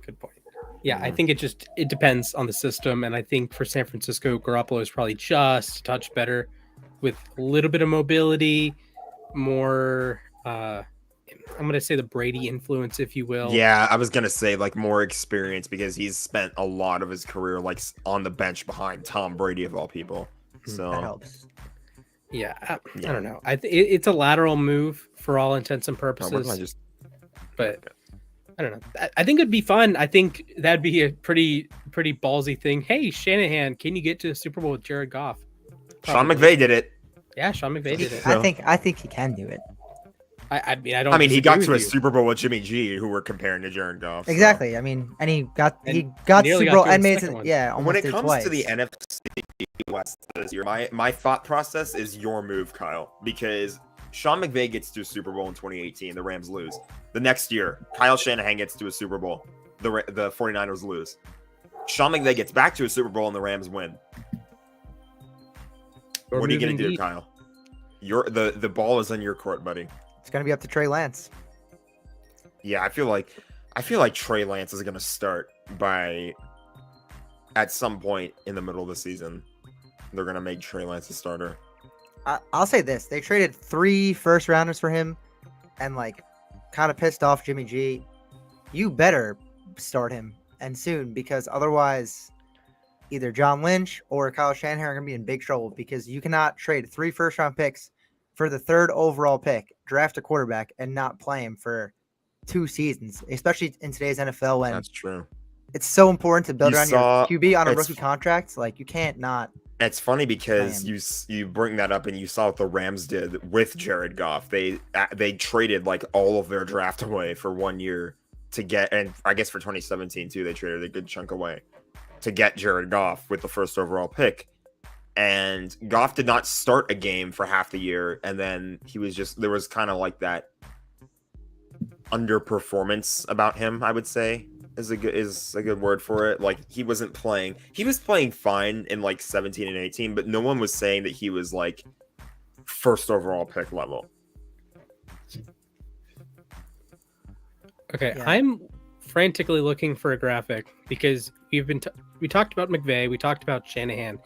Good point. Yeah, I think it depends on the system, and I think for San Francisco, Garoppolo is probably just a touch better with a little bit of mobility, more. I'm gonna say the Brady influence, if you will. Yeah, I was going to say, like, more experience because he's spent a lot of his career, like, on the bench behind Tom Brady, of all people. So That helps. Yeah, I don't know. It's a lateral move for all intents and Oh, what purposes, did I just... but I don't know. I think it'd be fun. I think that'd be a pretty ballsy thing. Hey, Shanahan, can you get to the Super Bowl with Jared Goff? Sean Probably. McVay did it. Yeah, Sean McVay did it. I think he can do it. I mean, I don't. I mean, he got disagree to a with you. Super Bowl with Jimmy G, who we're comparing to Jared Goff. so. Exactly. I mean, and he got And Super nearly got Bowl to and a made second it. one. Yeah, almost When it did comes twice. to the NFC West this year, my thought process is your move, Kyle, because Sean McVay gets to a Super Bowl in 2018, the Rams lose. The next year, Kyle Shanahan gets to a Super Bowl, the 49ers lose. Sean McVay gets back to a Super Bowl and the Rams win. Your What are you move going to do, indeed. Kyle? The ball is in your court, buddy. It's gonna be up to Trey Lance. Yeah, I feel like Trey Lance is going to start at some point in the middle of the season. They're going to make Trey Lance a starter. I'll say this: they traded 3 first-rounders for him, and like, kind of pissed off Jimmy G. You better start him and soon, because otherwise, either John Lynch or Kyle Shanahan are gonna be in big trouble, because you cannot trade 3 first-round picks for the 3rd overall pick, draft a quarterback, and not play him for 2 seasons, especially in today's NFL when That's true. it's so important to build You around saw- your QB on a it's- rookie contract. Like you can't not. It's funny because Man. you bring that up and you saw what the Rams did with Jared Goff. They traded like all of their draft away for 1 year to get, and I guess for 2017 too, they traded a good chunk away to get Jared Goff with the first overall pick. And Goff did not start a game for half the year, and then there was kind of like that underperformance about him, I would say. Is a good word for it. Like he wasn't playing. He was playing fine in like 17 and 18, but no one was saying that he was like first overall pick level. Okay, Yeah. I'm frantically looking for a graphic because we talked about McVay, we talked about Shanahan.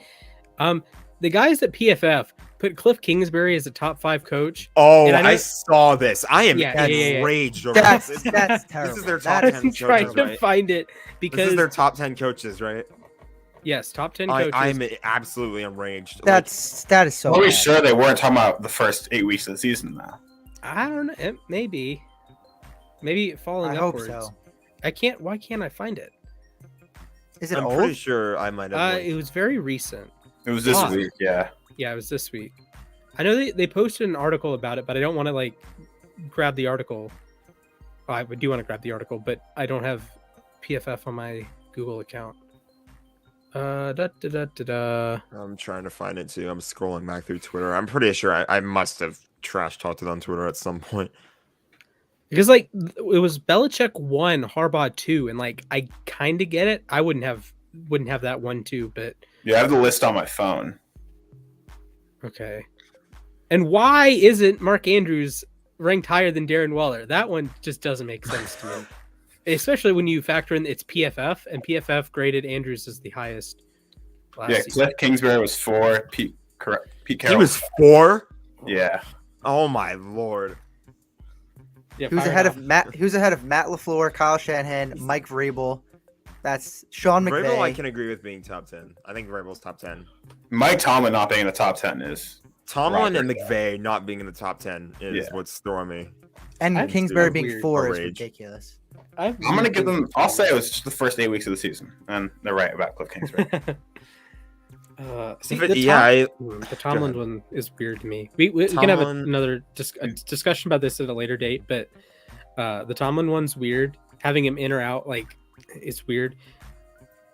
The guys at PFF put Cliff Kingsbury as a top 5 coach. Oh, And I know- I saw this. I am Yeah, enraged over this. That's terrible. This is their That top is- 10 I'm trying coaches, to right? find it This because is their top 10 coaches, right? yes, top 10 coaches. I'm absolutely enraged. that is so. Are we bad. sure they weren't talking about the first 8 weeks of the season now? I don't know. Maybe falling I hope upwards. so. I can't. Why can't I find it? Is it I'm old? pretty sure I might have. It was very recent. It was this Ah. week, yeah. Yeah, it was this week. I know they posted an article about it, but I don't want to like grab the article. Oh, I do want to grab the article, but I don't have PFF on my Google account. I'm trying to find it too. I'm scrolling back through Twitter. I'm pretty sure I must have trash talked it on Twitter at some point. Because like it was Belichick 1, Harbaugh 2, and like I kind of get it. I wouldn't have that 1-2, but Yeah, I have the list on my phone. okay. And why isn't Mark Andrews ranked higher than Darren Waller? That one just doesn't make sense to me. Especially when you factor in it's PFF, and PFF graded Andrews as the highest last Yeah, season. Cliff Kingsbury was 4. Pete He Carroll. was 4. Yeah. Oh my lord. Yeah, Who's fire ahead it of off. Matt? Who's ahead of Matt LaFleur, Kyle Shanahan, Mike Vrabel? That's Sean McVay. Vrabel, I can agree with being top 10. I think Vrabel's top 10. Mike Tomlin not being in the top 10 is. Tomlin and Right. McVay not being in the top 10 is Yeah. what's throwing me. And I'm Kingsbury super being weird. 4 is Outrage. ridiculous. I'm going to give them. I'll say it was just the first 8 weeks of the season. And they're right about Cliff Kingsbury. See, If it- the yeah, the Tomlin one is weird to me. We can have Tomlin- another discussion about this at a later date, but the Tomlin one's weird. Having him in or out, like, it's weird.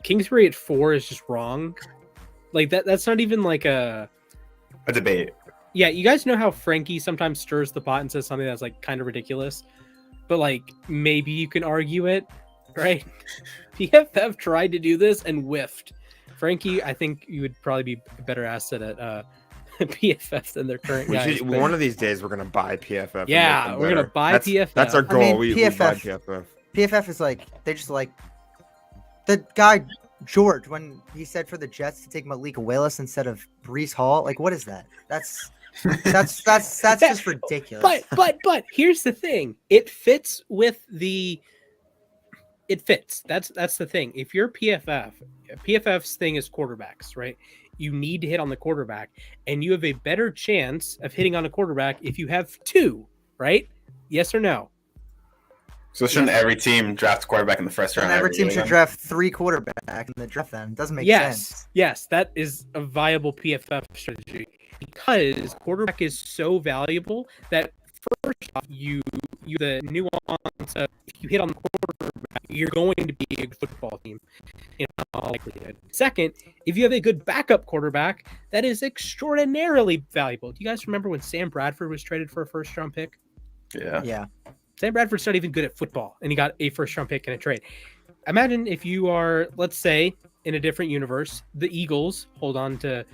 Kingsbury at 4 is just wrong. Like that's not even like a debate. yeah. You guys know how Frankie sometimes stirs the pot and says something that's like kind of ridiculous, but like maybe you can argue it, right? PFF tried to do this and whiffed. Frankie, I think you would probably be a better asset at PFF than their current guys. but- One of these days, we're gonna buy PFF. and Yeah, make them we're gonna better. buy That's- PFF. That's our I goal. mean, we buy PFF PFF. PFF is like they just like the guy George when he said for the Jets to take Malik Willis instead of Brees Hall. Like, what is that? That's just ridiculous. But here's the thing. It fits with the. It fits. That's the thing. If you're PFF's thing is quarterbacks, right? You need to hit on the quarterback, and you have a better chance of hitting on a quarterback if you have 2, right? Yes or no? So shouldn't every team draft a quarterback in the first round? And every team year should then? draft 3 quarterbacks in the draft. Then it doesn't make Yes, sense. yes, that is a viable PFF strategy because quarterback is so valuable that first off, you the nuance of if you hit on the quarterback, you're going to be a good football team in all likelihood. Second, if you have a good backup quarterback, that is extraordinarily valuable. Do you guys remember when Sam Bradford was traded for a first-round pick? Yeah. Yeah. Sam Bradford's not even good at football, and he got a first-round pick in a trade. Imagine if you are, let's say, in a different universe, the Eagles hold on to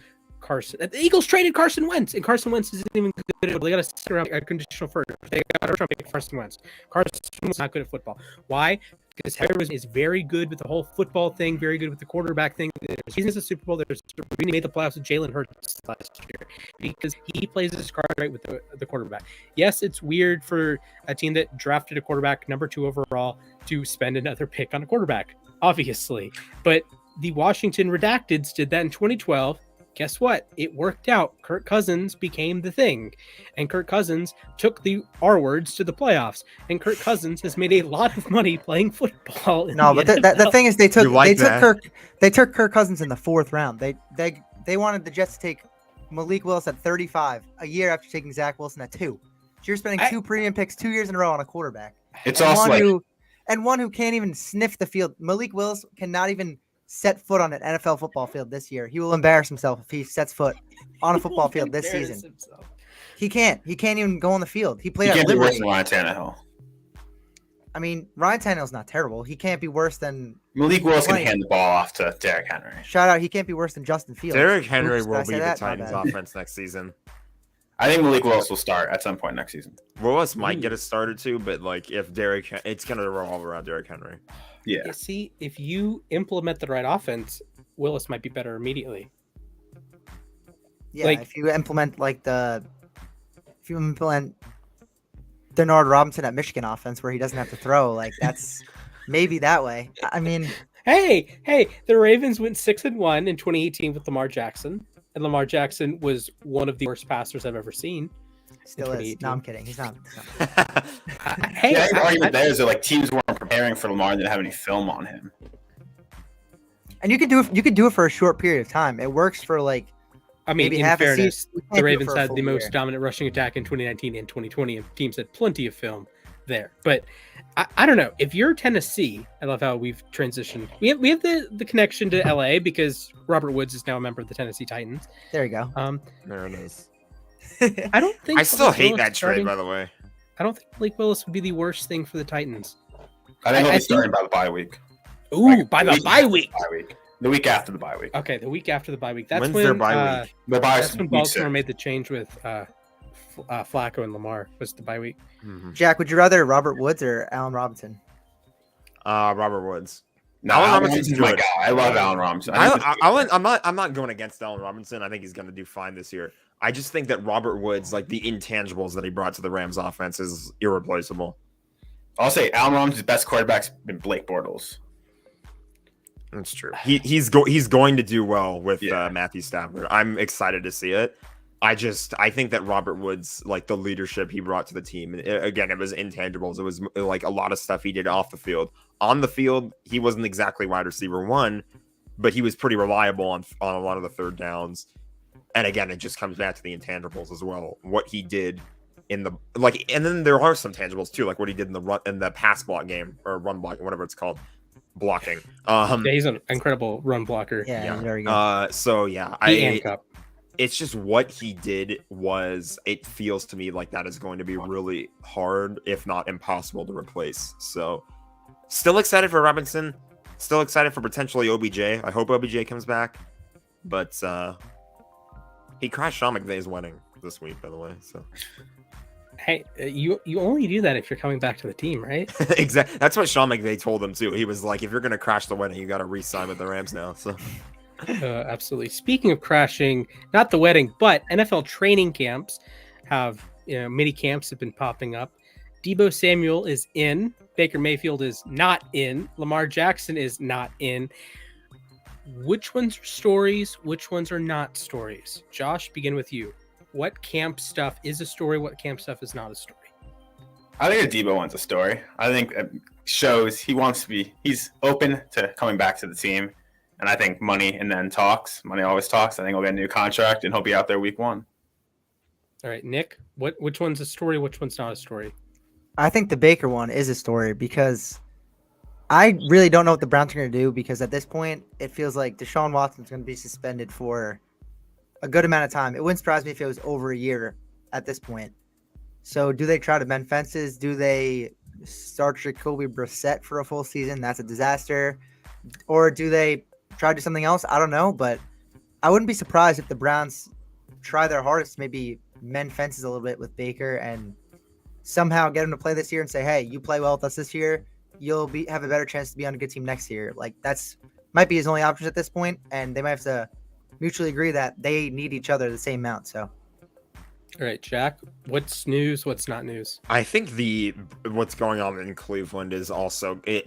Carson. The Eagles traded Carson Wentz, and Carson Wentz isn't even good at. They got a second-round a conditional first. They got a first-round pick Carson Wentz. Carson Wentz is not good at football. Why? Because Harris is very good with the whole football thing, very good with the quarterback thing. He's a Super Bowl. There's we made the playoffs with Jalen Hurts last year because he plays his card right with the quarterback. Yes, it's weird for a team that drafted a quarterback number 2 overall to spend another pick on a quarterback, obviously. But the Washington Redacteds did that in 2012, guess what? It worked out. Kirk Cousins became the thing, and Kirk Cousins took the R words to the playoffs, and Kirk Cousins has made a lot of money playing football. No, but the NFL. thing is, they took that? Kirk Cousins in the 4th round. They wanted the Jets to take Malik Willis at 35 a year after taking Zach Wilson at 2. So you're spending 2 premium picks 2 years in a row on a quarterback. It's and also one who can't even sniff the field. Malik Willis cannot even set foot on an NFL football field this year. He will embarrass himself if he sets foot on a football field this season. Himself. He can't even go on the field. He played he at can't be worse Liberty. than Ryan Tannehill. I mean, Ryan Tannehill's not terrible. He can't be worse than Malik Willis can Right. hand the ball off to Derrick Henry. shout out. He can't be worse than Justin Fields. Derrick Henry Oops, did I will say be the that? My Titans' bad. offense next season. I think Malik Willis will start at some point next season. Willis might get us started too, but like if it's gonna revolve around Derrick Henry. Yeah. You see, if you implement the right offense, Willis might be better immediately. Yeah, Like- if you implement Denard Robinson at Michigan offense where he doesn't have to throw, like that's maybe that way. I mean, Hey, the Ravens went 6-1 in 2018 with Lamar Jackson, and Lamar Jackson was one of the worst passers I've ever seen. still is. 2018. No, I'm kidding. He's not. Hey, Yeah, I think the I- argument there is that like teams weren't preparing for Lamar and didn't have any film on him. And you could do it for a short period of time. It works for like I mean, maybe in half a fairness, season. You can't the do it Ravens for a had full the most year. dominant rushing attack in 2019 and 2020, and teams had plenty of film there. But I don't know. If you're Tennessee, I love how we've transitioned. We have the connection to LA because Robert Woods is now a member of the Tennessee Titans. There you go. There it is. I don't think I still Malik hate Willis that trade, starting- by the way. I don't think Malik Willis would be the worst thing for the Titans. I think he'll I be think- starting by the bye week. Ooh, Like, by the week bye after week. Bye week. The week after the bye week. Okay, the week after the bye week. That's When's when their bye week? The bye That's when week Baltimore 6. made the change with Flacco and Lamar. Was the bye week? Mhm. Jack, would you rather Robert Woods or Allen Robinson? Robert Woods. No, Allen Allen Robinson's Robinson's my good. guy. I love Allen Robinson. I think I'm not going against Allen Robinson. I think he's going to do fine this year. I just think that Robert Woods, like the intangibles that he brought to the Rams offense, is irreplaceable. I'll say Allen Robinson's best quarterback's been Blake Bortles. That's true. He's going to do well with Yeah. Matthew Stafford. I'm excited to see it. I think that Robert Woods, like the leadership he brought to the team, again, it was intangibles. It was like a lot of stuff he did off the field. On the field, he wasn't exactly wide receiver 1, but he was pretty reliable on a lot of the third downs. And again, it just comes back to the intangibles as well. What he did in the and then there are some tangibles too, like what he did in the pass block game or run block, whatever it's called, blocking. Yeah, he's an incredible run blocker. Yeah, there you go. So yeah, He and Kupp. it's just what he did it feels to me like that is going to be really hard, if not impossible, to replace. So still excited for Robinson, still excited for potentially OBJ. I hope OBJ comes back, but he crashed Sean McVay's wedding this week, by the way. So Hey, you only do that if you're coming back to the team, right? exactly, that's what Sean McVay told him too. He was like, if you're gonna crash the wedding, you got to re-sign with the Rams now. So Absolutely. Speaking of crashing, not the wedding, but NFL training camps have, mini camps have been popping up. Deebo Samuel is in. Baker Mayfield is not in. Lamar Jackson is not in. Which ones are stories? Which ones are not stories? Josh, begin with you. What camp stuff is a story? What camp stuff is not a story? I think the Debo one's a story. I think it shows he's open to coming back to the team. And I think money and then talks. Money always talks. I think he'll get a new contract and he'll be out there week 1. All right, Nick, which one's a story? Which one's not a story? I think the Baker one is a story because I really don't know what the Browns are going to do because at this point, it feels like Deshaun Watson's going to be suspended for a good amount of time. It wouldn't surprise me if it was over a year at this point. So do they try to mend fences? Do they start Jacoby Brissett for a full season? That's a disaster. Or do they try to do something else? I don't know, but I wouldn't be surprised if the Browns try their hardest to maybe mend fences a little bit with Baker and somehow get him to play this year and say, hey, you play well with us this year, you'll have a better chance to be on a good team next year. Like that's might be his only options at this point, and they might have to mutually agree that they need each other the same amount. So All right, Jack, what's news? What's not news? I think what's going on in Cleveland is also it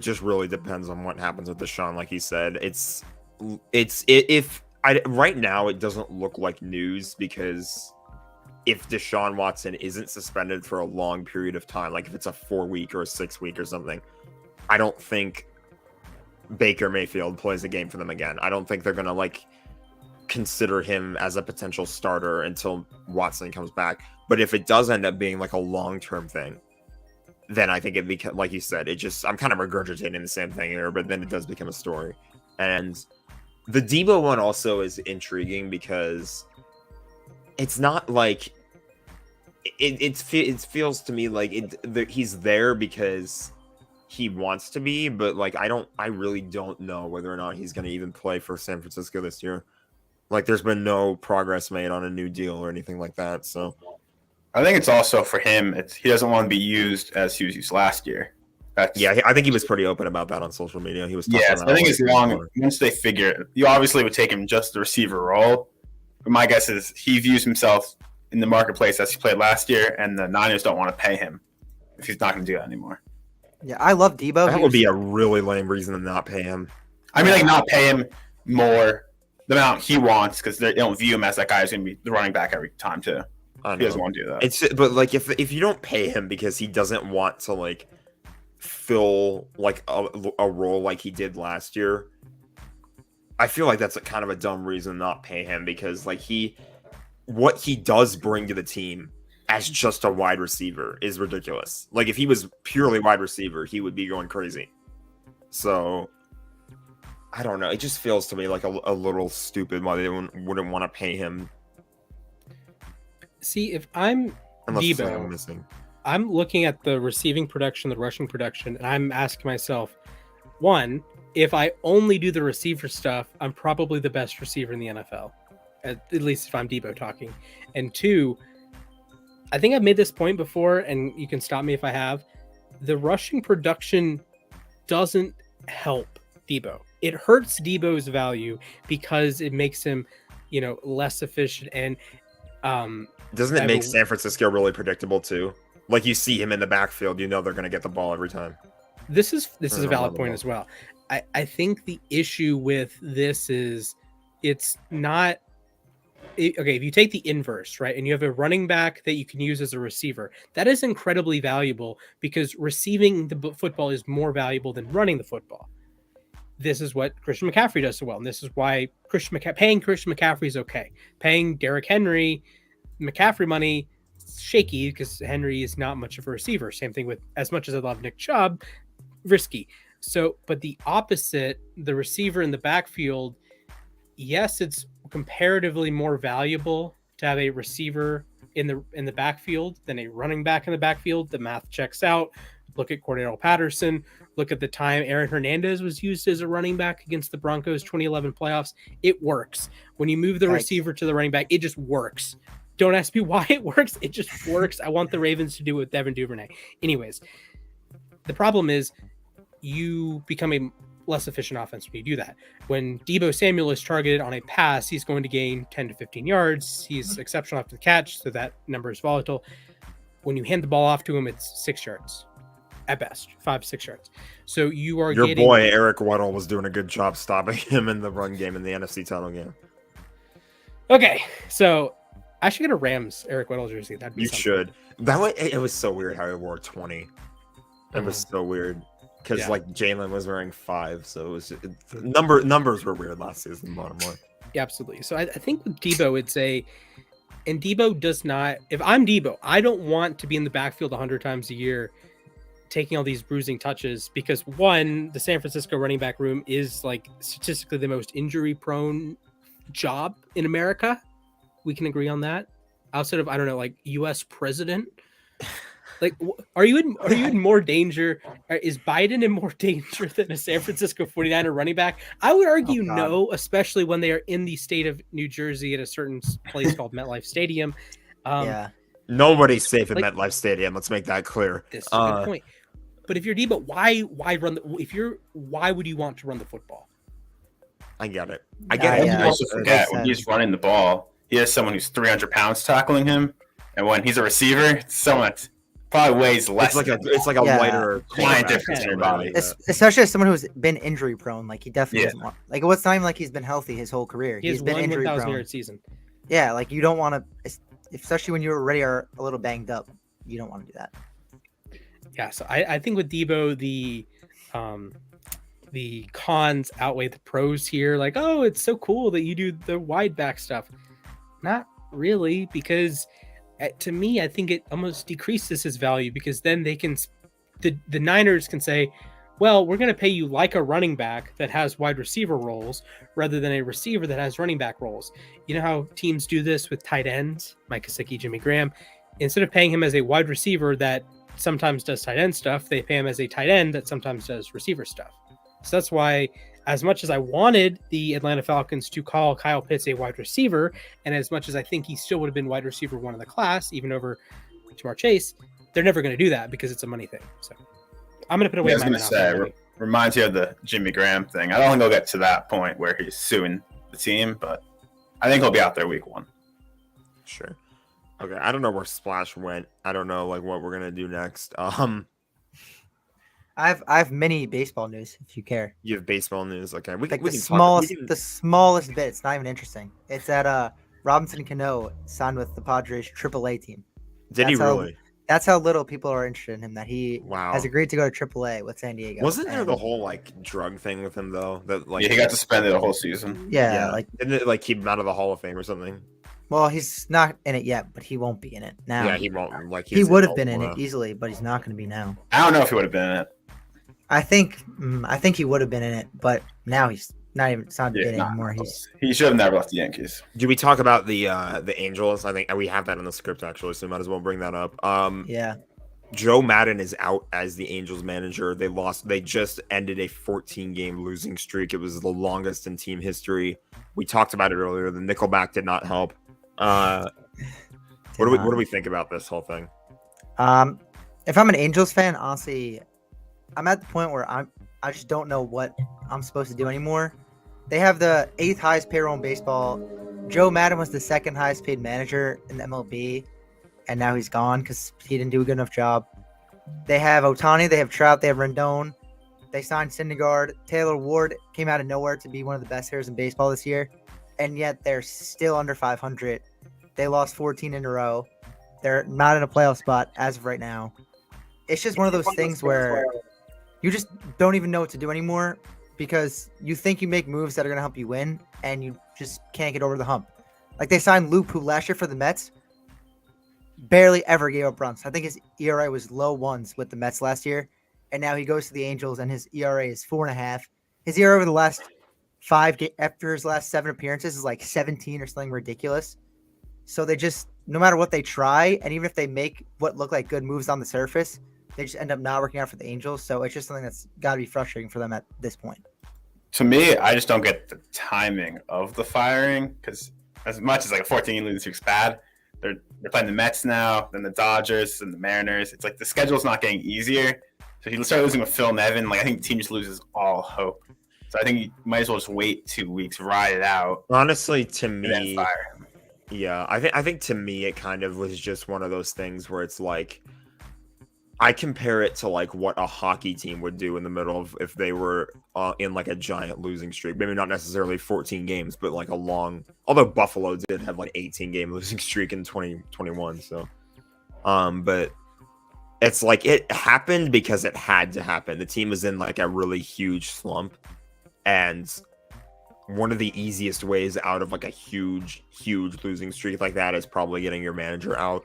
just really depends on what happens with Deshaun. Like he said, if right now it doesn't look like news because if Deshaun Watson isn't suspended for a long period of time, like if it's a 4-week or a 6-week or something, I don't think Baker Mayfield plays a game for them again. I don't think they're gonna like consider him as a potential starter until Watson comes back. But if it does end up being like a long-term thing, then I think it becomes, like you said, I'm kind of regurgitating the same thing here, but then it does become a story. And the Debo one also is intriguing because it's not like it feels to me like he's there because he wants to be, but like I really don't know whether or not he's going to even play for San Francisco this year. Like there's been no progress made on a new deal or anything like that. So I think it's also for him. He doesn't want to be used as he was used last year. Yeah, I think he was pretty open about that on social media. He was I think as long once they figure it, you obviously would take him just the receiver role. But my guess is he views himself in the marketplace as he played last year, and the Niners don't want to pay him if he's not going to do that anymore. Yeah, I love Debo. That would be a really lame reason to not pay him. I mean, like not pay him more the amount he wants because they don't view him as that guy who's going to be the running back every time too. He doesn't want to do that. But like if you don't pay him because he doesn't want to like fill like a role like he did last year, I feel like that's kind of a dumb reason to not pay him because like what he does bring to the team as just a wide receiver is ridiculous. Like if he was purely wide receiver, he would be going crazy. So I don't know. It just feels to me like a little stupid why they wouldn't want to pay him. See, if I'm Debo, I'm looking at the receiving production, the rushing production, and I'm asking myself, one, if I only do the receiver stuff, I'm probably the best receiver in the NFL, at least if I'm Debo talking. And two, I think I've made this point before, and you can stop me if I have. The rushing production doesn't help Debo. It hurts Debo's value because it makes him, less efficient. And doesn't it make San Francisco really predictable too? Like you see him in the backfield, they're going to get the ball every time. This is a valid point as well. I think the issue with this is it's not okay. If you take the inverse, right, and you have a running back that you can use as a receiver, that is incredibly valuable because receiving the football is more valuable than running the football. This is what Christian McCaffrey does so well, and this is why paying Christian McCaffrey is okay. Paying Derrick Henry McCaffrey money, shaky because Henry is not much of a receiver. Same thing with, as much as I love Nick Chubb, risky. So, but the opposite, the receiver in the backfield, yes, it's comparatively more valuable to have a receiver in the backfield than a running back in the backfield. The math checks out. Look at Cordero Patterson. Look at the time Aaron Hernandez was used as a running back against the Broncos 2011 playoffs. It works. When you move the receiver to the running back, it just works. Don't ask me why it works. It just works. I want the Ravens to do it with Devin Duvernay. Anyways, the problem is you become a less efficient offense when you do that. When Deebo Samuel is targeted on a pass, he's going to gain 10 to 15 yards. He's exceptional after the catch, so that number is volatile. When you hand the ball off to him, it's 6 yards. At best, 5-6 yards. So you are your boy Eric Weddle was doing a good job stopping him in the run game in the NFC title game. Okay, so I should get a Rams Eric Weddle jersey. That'd be something. Should. That way, it was so weird how he wore 20. It was so weird because like Jalen was wearing 5, so it was numbers were weird last season. Bottom line. Yeah, absolutely. So I think with Debo, and Debo does not. If I'm Debo, I don't want to be in the backfield 100 times a year, taking all these bruising touches because one, the San Francisco running back room is like statistically the most injury prone job in America. We can agree on that. Outside of, I don't know, like U.S. president. Like, are you in more danger? Is Biden in more danger than a San Francisco 49er running back? I would argue no, especially when they are in the state of New Jersey at a certain place called MetLife Stadium. Yeah. Nobody's safe at MetLife Stadium. Let's make that clear. This is a good point. But if you're Debo, why why would you want to run the football? I get it. I get it. You also forget when he's running the ball, he has someone who's 300 pounds tackling him, and when he's a receiver, it's someone that's probably weighs less. It's like a Yeah. lighter Giant quarterback difference in your or body. something like that. Especially as someone who's been injury prone, like he definitely Yeah. doesn't want. Like it's not even like he's been healthy his whole career. He has He's been one injury 1,000 prone. yard season. Yeah, like you don't want to, especially when you already are a little banged up. You don't want to do that. Yeah, so I think with Debo, the cons outweigh the pros here. Like, oh, it's so cool that you do the wide back stuff. Not really, because to me, I think it almost decreases his value, because then they can, the Niners can say, well, we're going to pay you like a running back that has wide receiver roles rather than a receiver that has running back roles. You know how teams do this with tight ends, Mike Gesicki, Jimmy Graham? Instead of paying him as a wide receiver that sometimes does tight end stuff, they pay him as a tight end that sometimes does receiver stuff. So that's why, as much as I wanted the Atlanta Falcons to call Kyle Pitts a wide receiver, and as much as I think he still would have been wide receiver one in the class, even over Jamar Chase, they're never going to do that because it's a money thing. So I'm going to put away I was my going to say, reminds you of the Jimmy Graham thing. I don't think he'll get to that point where he's suing the team, but I think he'll be out there week 1. Sure. Okay, I don't know where Splash went. I don't know like what we're gonna do next. I have mini baseball news if you care. You have baseball news. Okay, we Like can the talk. smallest, the smallest bit. It's not even interesting. It's that Robinson Cano signed with the Padres AAA team. Did he That's how- really? That's how little people are interested in him. That he Wow. has agreed to go to AAA with San Diego. Wasn't there and- the whole like drug thing with him though? That like Yeah, he got suspended the whole season. Yeah, like didn't it like keep him out of the Hall of Fame or something? well, he's not in it yet, but he won't be in it now. Yeah, he won't. Like He would have been in it easily, but he's not going to be now. I don't know if he would have been in it. I think he would have been in it, but now he's not even. It's not Yeah, in it not anymore. close. He should have never left the Yankees. Do we talk about the Angels? I think we have that in the script actually, so might as well bring that up. Yeah. Joe Madden is out as the Angels manager. They just ended a 14-game losing streak. It was the longest in team history. We talked about it earlier. The Nickelback did not help. What do we think about this whole thing? If I'm an Angels fan, honestly, I'm at the point where I just don't know what I'm supposed to do anymore. They have the 8th highest payroll in baseball. Joe Madden was the 2nd highest paid manager in the MLB, and now he's gone because he didn't do a good enough job. They have Ohtani, they have Trout, they have Rendon. They signed Syndergaard. Taylor Ward came out of nowhere to be one of the best hitters in baseball this year, and yet they're still under 500. They lost 14 in a row. They're not in a playoff spot as of right now. It's just one of those things where you just don't even know what to do anymore because you think you make moves that are going to help you win, and you just can't get over the hump. Like they signed Loop, who last year for the Mets barely ever gave up runs. I think his ERA was low ones with the Mets last year, and now he goes to the Angels, and his ERA is 4.5. His ERA over the last 5 after his last 7 appearances is like 17 or something ridiculous. So they just, no matter what they try, and even if they make what look like good moves on the surface, they just end up not working out for the Angels. So it's just something that's got to be frustrating for them at this point. To me, I just don't get the timing of the firing because as much as like a 14-game losing streak's bad, they're playing the Mets now, then the Dodgers and the Mariners. It's like the schedule's not getting easier. So you start losing with Phil Nevin. Like I think the team just loses all hope. So I think you might as well just wait 2 weeks, ride it out. Honestly, to And then me, fire him. yeah, I think to me it kind of was just one of those things where it's like I compare it to like what a hockey team would do in the middle of if they were in like a giant losing streak. Maybe not necessarily 14 games, but like a long. Although Buffalo did have like 18-game losing streak in 2021, so but it's like it happened because it had to happen. The team was in like a really huge slump, and one of the easiest ways out of like a huge losing streak like that is probably getting your manager out.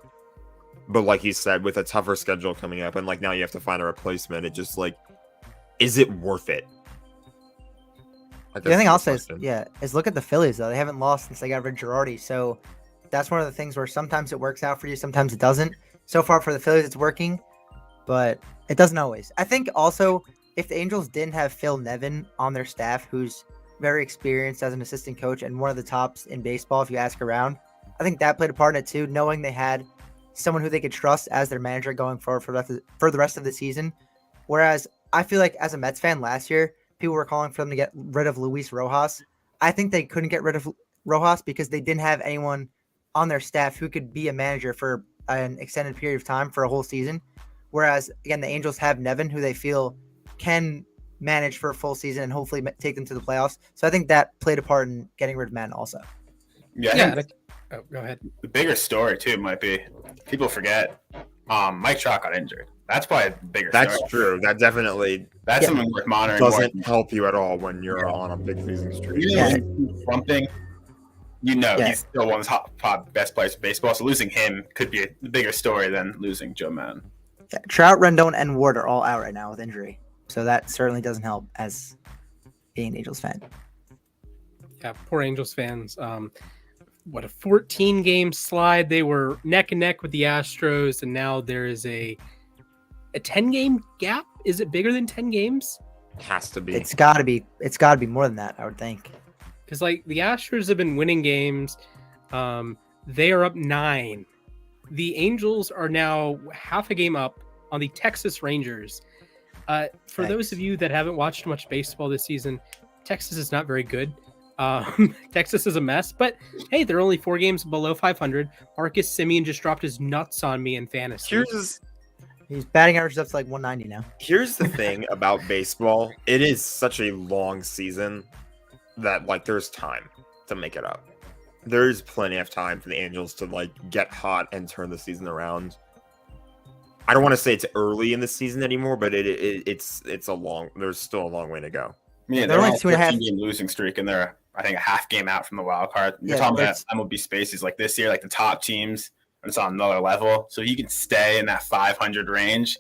But like you said, with a tougher schedule coming up, and like now you have to find a replacement, it just like, is it worth it? The other thing I'll say is look at the Phillies though. They haven't lost since they got rid of Girardi. So that's one of the things where sometimes it works out for you, sometimes it doesn't. So far for the Phillies, it's working, but it doesn't always. I think also if the Angels didn't have Phil Nevin on their staff, who's very experienced as an assistant coach and one of the tops in baseball, if you ask around, I think that played a part in it too. Knowing they had someone who they could trust as their manager going forward for the rest of the season. Whereas I feel like as a Mets fan last year, people were calling for them to get rid of Luis Rojas. I think they couldn't get rid of Rojas because they didn't have anyone on their staff who could be a manager for an extended period of time for a whole season. Whereas again, the Angels have Nevin, who they feel can manage for a full season and hopefully take them to the playoffs. So I think that played a part in getting rid of Madden also. Yeah, Yeah. Go ahead. the bigger story too might be people forget Mike Trout got injured. That's probably a bigger That's story. true. That definitely That's something worth monitoring. doesn't help you at all when you're on a big losing streak. Yeah. Something, Yeah. he's still one of the top best players in baseball. So losing him could be a bigger story than losing Joe Madden. Yeah, Trout, Rendon, and Ward are all out right now with injury. So that certainly doesn't help as being an Angels fan. Yeah, poor Angels fans. What a 14-game slide. They were neck and neck with the Astros, and now there is a 10-game gap. Is it bigger than 10 games? Has to be. It's gotta be more than that, I would think. Because like the Astros have been winning games. They are up 9. The Angels are now half a game up on the Texas Rangers. For those of you that haven't watched much baseball this season, Texas is not very good. Texas is a mess, but hey, they're only 4 games below 500. Marcus Semien just dropped his nuts on me in fantasy. He's batting average up to like 190 now. Here's the thing about baseball. It is such a long season that like there's time to make it up. There's plenty of time for the Angels to like get hot and turn the season around. I don't want to say it's early in the season anymore, but it's there's still a long way to go. Yeah, They're they're only on a 2.5 14-game losing streak, and they're I think a half game out from the wild card. You're Yeah, talking about that's- MLB spaces like this year, like the top teams, and it's on another level. So you can stay in that 500 range.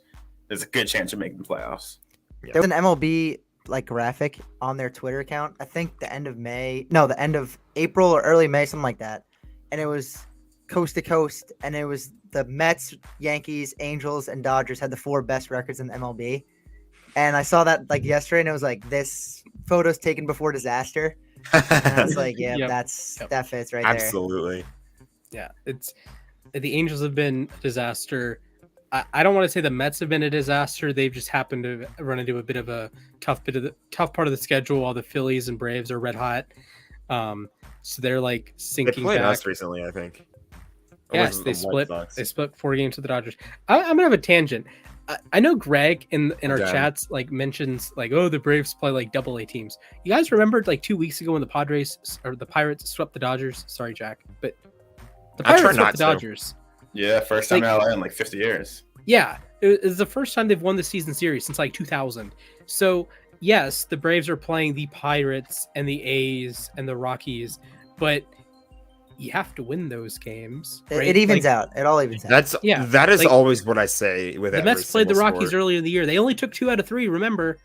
There's a good chance of making the playoffs. There was an MLB like graphic on their Twitter account. I think the end of April or early May, something like that. And it was coast to coast, and it was the Mets, Yankees, Angels, and Dodgers had the 4 best records in the MLB. And I saw that like yesterday, and it was like this photos taken before disaster. And I was like, yeah, Yep. that fits right there. Absolutely. Yeah, it's the Angels have been a disaster. I don't want to say the Mets have been a disaster. They've just happened to run into a bit of a tough part of the schedule while the Phillies and Braves are red hot. So they're like They sinking played back. us recently, I think. Or Yes, was it they the White split. Sox? They split 4 games to the Dodgers. I'm gonna have a tangent. I know Greg in our Okay. chats like mentions like, oh, the Braves play like AA teams. You guys remembered like 2 weeks ago when the Pirates swept the Dodgers? Sorry, Jack, but the I try Pirates not swept the to. Dodgers. Yeah, first time Like- in LA in like 50 years. Yeah, it was the first time they've won the season series since like 2000. So yes, the Braves are playing the Pirates and the A's and the Rockies, but you have to win those games. Right? It evens Like, out. It all evens out. That is like, always what I say with the every Mets played the single Rockies sport. earlier in the year. They only took 2 out of 3. Remember,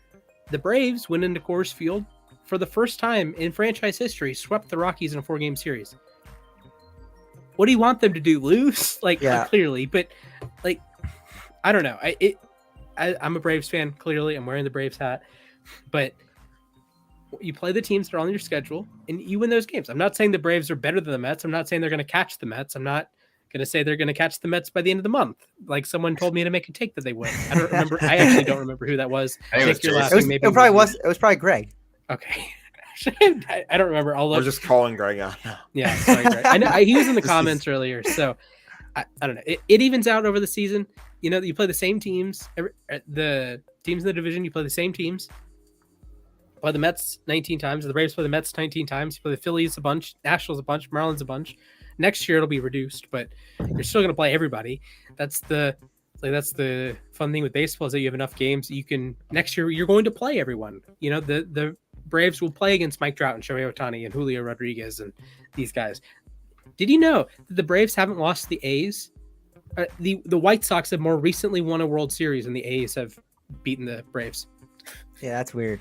the Braves went into Coors Field for the first time in franchise history, swept the Rockies in a 4-game series. What do you want them to do? Lose? Like, Yeah. clearly, but like, I don't know. I'm a Braves fan. Clearly, I'm wearing the Braves hat, but you play the teams that are on your schedule and you win those games. I'm not saying the Braves are better than the Mets. I'm not saying they're going to catch the Mets. I'm not going to say they're going to catch the Mets by the end of the month. Like someone told me to make a take that they would. I don't remember. I actually don't remember who that was. I think it was Nick, you're Jason. laughing. Maybe It was probably Greg. Okay. I don't remember. I'll We're look. just calling Greg out now. Yeah, sorry, Greg. I know he was in the This comments earlier, so I don't know. It evens out over the season. You know, you play the same teams. The teams in the division, you play the same teams. Play the Mets 19 times. The Braves play the Mets 19 times. You play the Phillies a bunch, Nationals a bunch, Marlins a bunch. Next year it'll be reduced, but you're still going to play everybody. That's the fun thing with baseball is that you have enough games. You can next year you're going to play everyone. You know, the Braves will play against Mike Trout and Shohei Ohtani and Julio Rodriguez and these guys. Did you know that the Braves haven't lost to the A's? The White Sox have more recently won a World Series, and the A's have beaten the Braves. Yeah, that's weird.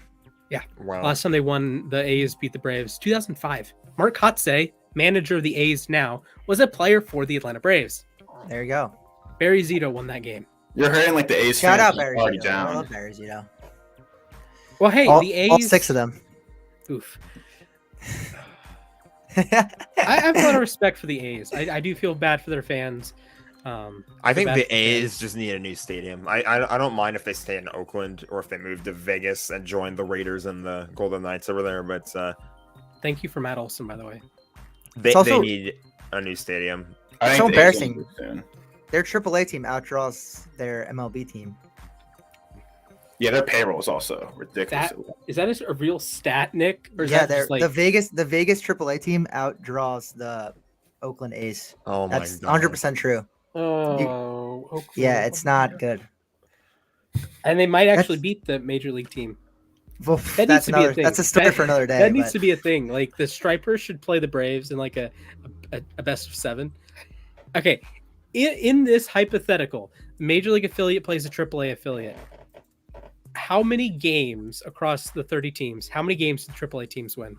Wow. Last time they won, the A's beat the Braves, 2005. Mark Kotsay, manager of the A's now, was a player for the Atlanta Braves. There you go. Barry Zito won that game. You're hurting like the A's Shout fans out are Barry. already Zito. I down. love Barry Zito. Well, hey, all, the A's. all 6 of them. Oof. I have a lot of respect for the A's. I do feel bad for their fans. I think bad the for A's fans. just need a new stadium. I don't mind if they stay in Oakland or if they move to Vegas and join the Raiders and the Golden Knights over there. But Thank you for Matt Olson, by the way. they also- need a new stadium. I think so the A's will embarrassing. move soon. their AAA team outdraws their MLB team. Yeah, their payroll is also ridiculous. Is that a real stat, Nick? Or is Yeah, that just like the Vegas AAA team outdraws the Oakland A's. Oh my That's god. 100% true. Oakland. Yeah, it's not good. And they might actually That's- beat the major league team. Well, That needs that's to be a another. thing. That's a story for another day. That needs but- to be a thing. Like the Stripers should play the Braves in like a best of 7. Okay, in this hypothetical, major league affiliate plays a AAA affiliate. How many games across the 30 teams? How many games did AAA teams win?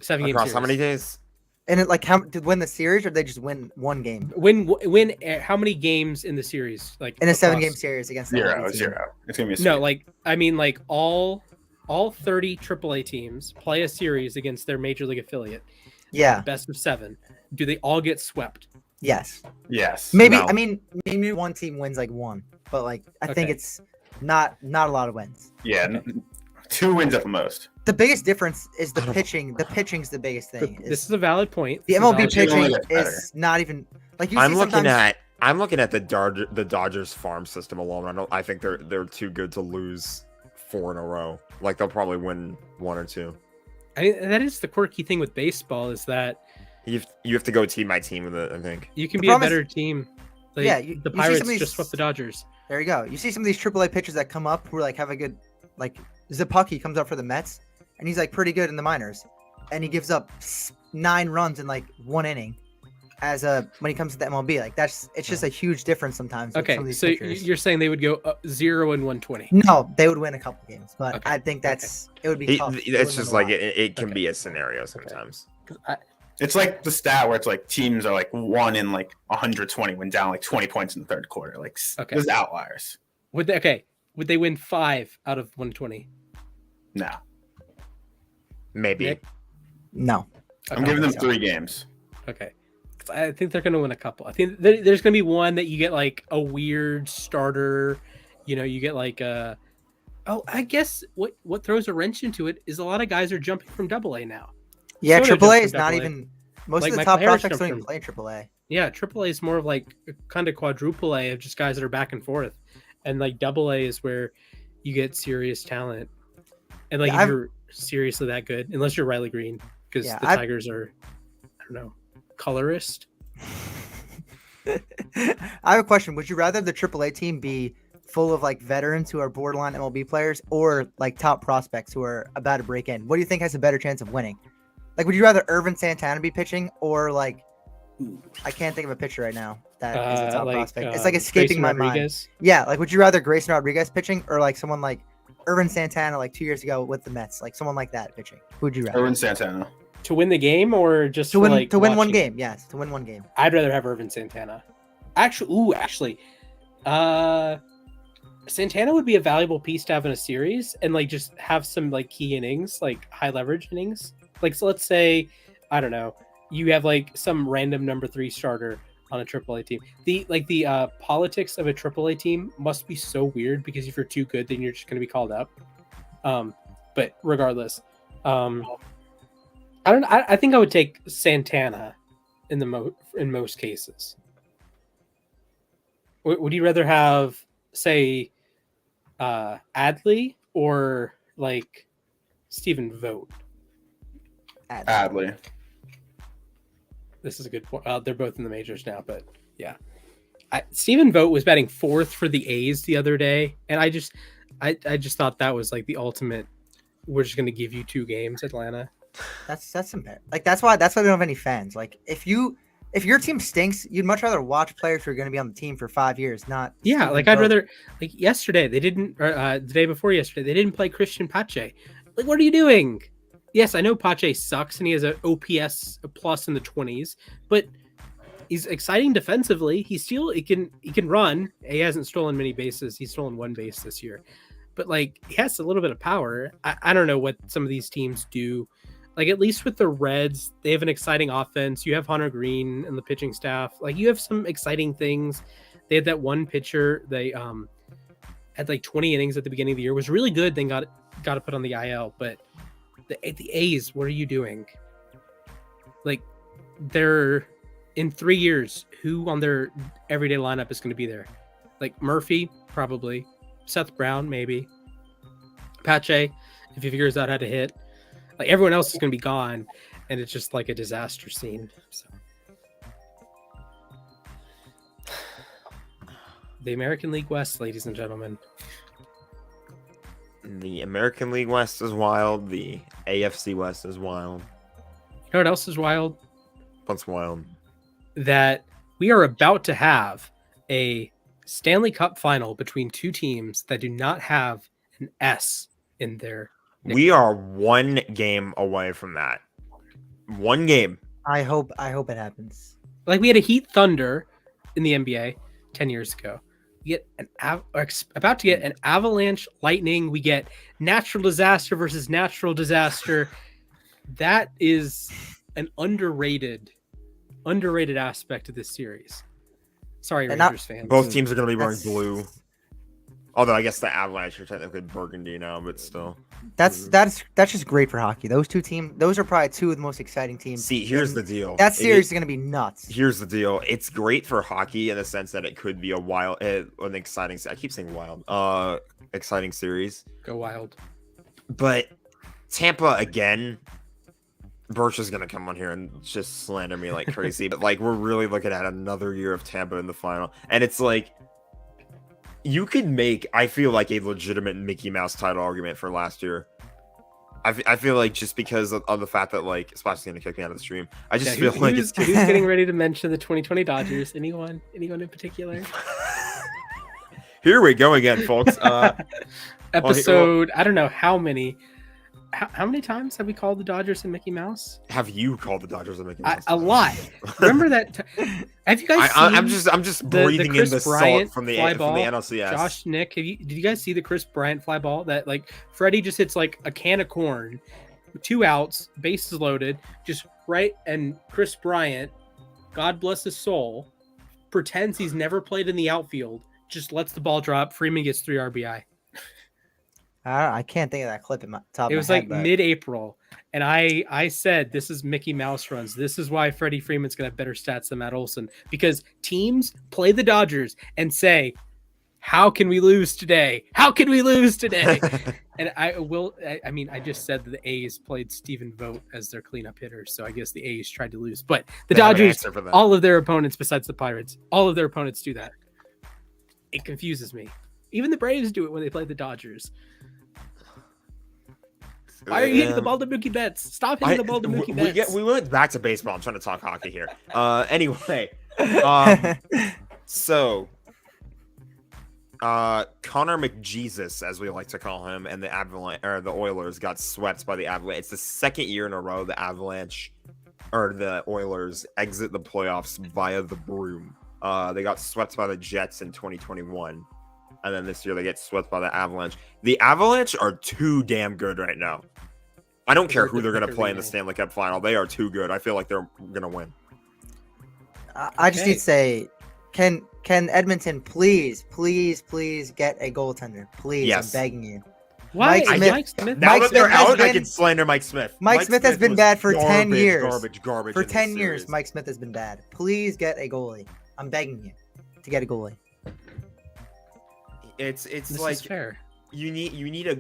7 games. Across how many days? And it, like, how did win the series, or they just win one game Win how many games in the series? Like in a 7-game across- series against the Zero. MLB team? It's gonna be a No, sweep. like I mean, like all 30 AAA teams play a series against their major league affiliate. Yeah. Best of 7. Do they all get swept? Yes. Yes. Maybe. No. I mean, maybe one team wins like one, but like I think Okay. it's not a lot of wins. Yeah. 2 wins at the most. The biggest difference is the I don't- pitching. The pitching's the biggest thing. This is a valid point. The This is a MLB valid pitching pitching only gets better. is not even like you I'm see looking sometimes. at the Dodgers farm system alone. I think they're too good to lose 4 in a row. Like they'll probably win 1 or 2. I mean, that is the quirky thing with baseball is that You have to go team by team with it. I think. you can The be a problem is- better team. Like, Yeah, the you see some Pirates of these- just swept the Dodgers. There you go. You see some of these AAA pitchers that come up who are like have a good like Zapucki comes up for the Mets and he's like pretty good in the minors, and he gives up 9 runs in like 1 inning. When he comes to the MLB, like it's just a huge difference sometimes. With some of Okay, these so pitchers. you're saying they would go 0 and 120. No, they would win a couple games, but Okay, I think it would be tough. They It's would just win a like lot. it can Okay. be a scenario sometimes. It's like the stat where it's like teams are like 1 in like 120 when down like 20 points in the third quarter. Like Okay. there's outliers. Would they win 5 out of 120? No. Maybe. Nick? No. I'm Okay. giving them so. 3 games. Okay. 'Cause I think they're going to win a couple. I think there's going to be one that you get like a weird starter. You know, you get like a. Oh, I guess what throws a wrench into it is a lot of guys are jumping from AA now. Yeah, Soto AAA jumped is from not AA. even. Most Like of the Michael top Harris prospects don't jumped even play AAA. Yeah, AAA is more of like kind of quadruple A of just guys that are back and forth, and like AA is where you get serious talent. And like Yeah, if I've- you're seriously that good, unless you're Riley Green, because Yeah, the I've- Tigers are, I don't know, colorist. I have a question. Would you rather the AAA team be full of like veterans who are borderline MLB players, or like top prospects who are about to break in? What do you think has a better chance of winning? Like, would you rather Irvin Santana be pitching, or like, I can't think of a pitcher right now that is a top prospect. It's like escaping Grayson my mind. Rodriguez. Yeah, like, would you rather Grayson Rodriguez pitching, or like someone like Irvin Santana like 2 years ago with the Mets, like someone like that pitching? Who would you rather? Erwin Santana. To win the game or just To for, win like, to win one watching? game, yes, to win one game. I'd rather have Irvin Santana. Actually, Santana would be a valuable piece to have in a series and like just have some like key innings, like high leverage innings. Like, so let's say, I don't know, you have like some random number 3 starter on a AAA team. The politics of a AAA team must be so weird because if you're too good, then you're just going to be called up. But regardless, I think I would take Santana in most cases. Would you rather have, say, Adley or like Stephen Vogt? Adley. This is a good point. They're both in the majors now, but yeah, Stephen Vogt was batting 4th for the A's the other day, and I just thought that was like the ultimate. We're just going to give you 2 games, Atlanta. That's embarrassing. Like that's why they don't have any fans. Like if your team stinks, you'd much rather watch players who are going to be on the team for 5 years, not. Yeah, Stephen like I'd Vogt. rather like yesterday they didn't, or the day before yesterday they didn't play Christian Pache. Like, what are you doing? Yes, I know Pache sucks and he has an OPS plus in the 20s, but he's exciting defensively. He can run. He hasn't stolen many bases. He's stolen 1 base this year, but like he has a little bit of power. I don't know what some of these teams do. Like, at least with the Reds, they have an exciting offense. You have Hunter Green and the pitching staff. Like, you have some exciting things. They had that one pitcher. They had like 20 innings at the beginning of the year. Was really good. Then got to put on the IL. But the A's, what are you doing? Like, they're in 3 years, who on their everyday lineup is going to be there? Like Murphy, probably. Seth Brown, maybe. Pache, if he figures out how to hit. Like everyone else is going to be gone, and it's just like a disaster scene. So, the American League West, ladies and gentlemen. The American League West is wild. The AFC West is wild. You know what else is wild? What's wild? That we are about to have a Stanley Cup Final between two teams that do not have an S in their nickname. We are one game away from that. One game. I hope it happens. Like we had a Heat Thunder in the NBA 10 years ago. We get about to get an Avalanche Lightning. We get natural disaster versus natural disaster. That is an underrated aspect of this series. Sorry, Rangers fans. Both teams are going to be wearing blue. Although I guess the Avalanche are technically burgundy now, but still. That's just great for hockey. Those two teams, those are probably two of the most exciting teams. See, here's the deal. That series is going to be nuts. Here's the deal. It's great for hockey in the sense that it could be a wild, an exciting. I keep saying wild. Exciting series. Go Wild. But Tampa again. Birch is gonna come on here and just slander me like crazy. But like, we're really looking at another year of Tampa in the final, and it's like. You could make, I feel like, a legitimate Mickey Mouse title argument for last year. I feel like just because of the fact that, like, Splash is going to kick me out of the stream. I just feel like who's getting ready to mention the 2020 Dodgers? Anyone in particular? Here we go again, folks. Episode, I don't know how many. How many times have we called the Dodgers and Mickey Mouse? Have you called the Dodgers and Mickey Mouse? A lot. Remember that? Have you guys seen I'm just breathing in the salt from the ball, NLCS. Josh, Nick, did you guys see the Chris Bryant fly ball that like Freddie just hits like a can of corn, 2 outs, bases loaded, just right, and Chris Bryant, God bless his soul, pretends he's never played in the outfield, just lets the ball drop. Freeman gets 3 RBI. I can't think of that clip in my top. It was like mid-April, and I said this is Mickey Mouse runs. This is why Freddie Freeman's gonna have better stats than Matt Olson, because teams play the Dodgers and say, "How can we lose today? How can we lose today?" And I mean, I just said that the A's played Stephen Vogt as their cleanup hitter, so I guess the A's tried to lose. But the Dodgers, all of their opponents besides the Pirates, all of their opponents do that. It confuses me. Even the Braves do it when they play the Dodgers. Why are you hitting the ball to Mookie Betts? Stop hitting the ball to Mookie Betts. We went back to baseball. I'm trying to talk hockey here. Anyway, so Connor McJesus, as we like to call him, and the Avalanche or the Oilers got swept by the Avalanche. It's the second year in a row the Avalanche or the Oilers exit the playoffs via the broom. They got swept by the Jets in 2021. And then this year they get swept by the Avalanche. The Avalanche are too damn good right now. I don't care who they're going to play in the Stanley Cup Final. They are too good. I feel like they're going to win. I just need to say, can Edmonton please get a goaltender? Please, yes. I'm begging you. Why? Mike Smith. Now that they're out, I can slander Mike Smith. Mike Smith has been bad for 10 years. Garbage. For 10 years, Mike Smith has been bad. Please get a goalie. I'm begging you to get a goalie. It's This like is fair. you need a.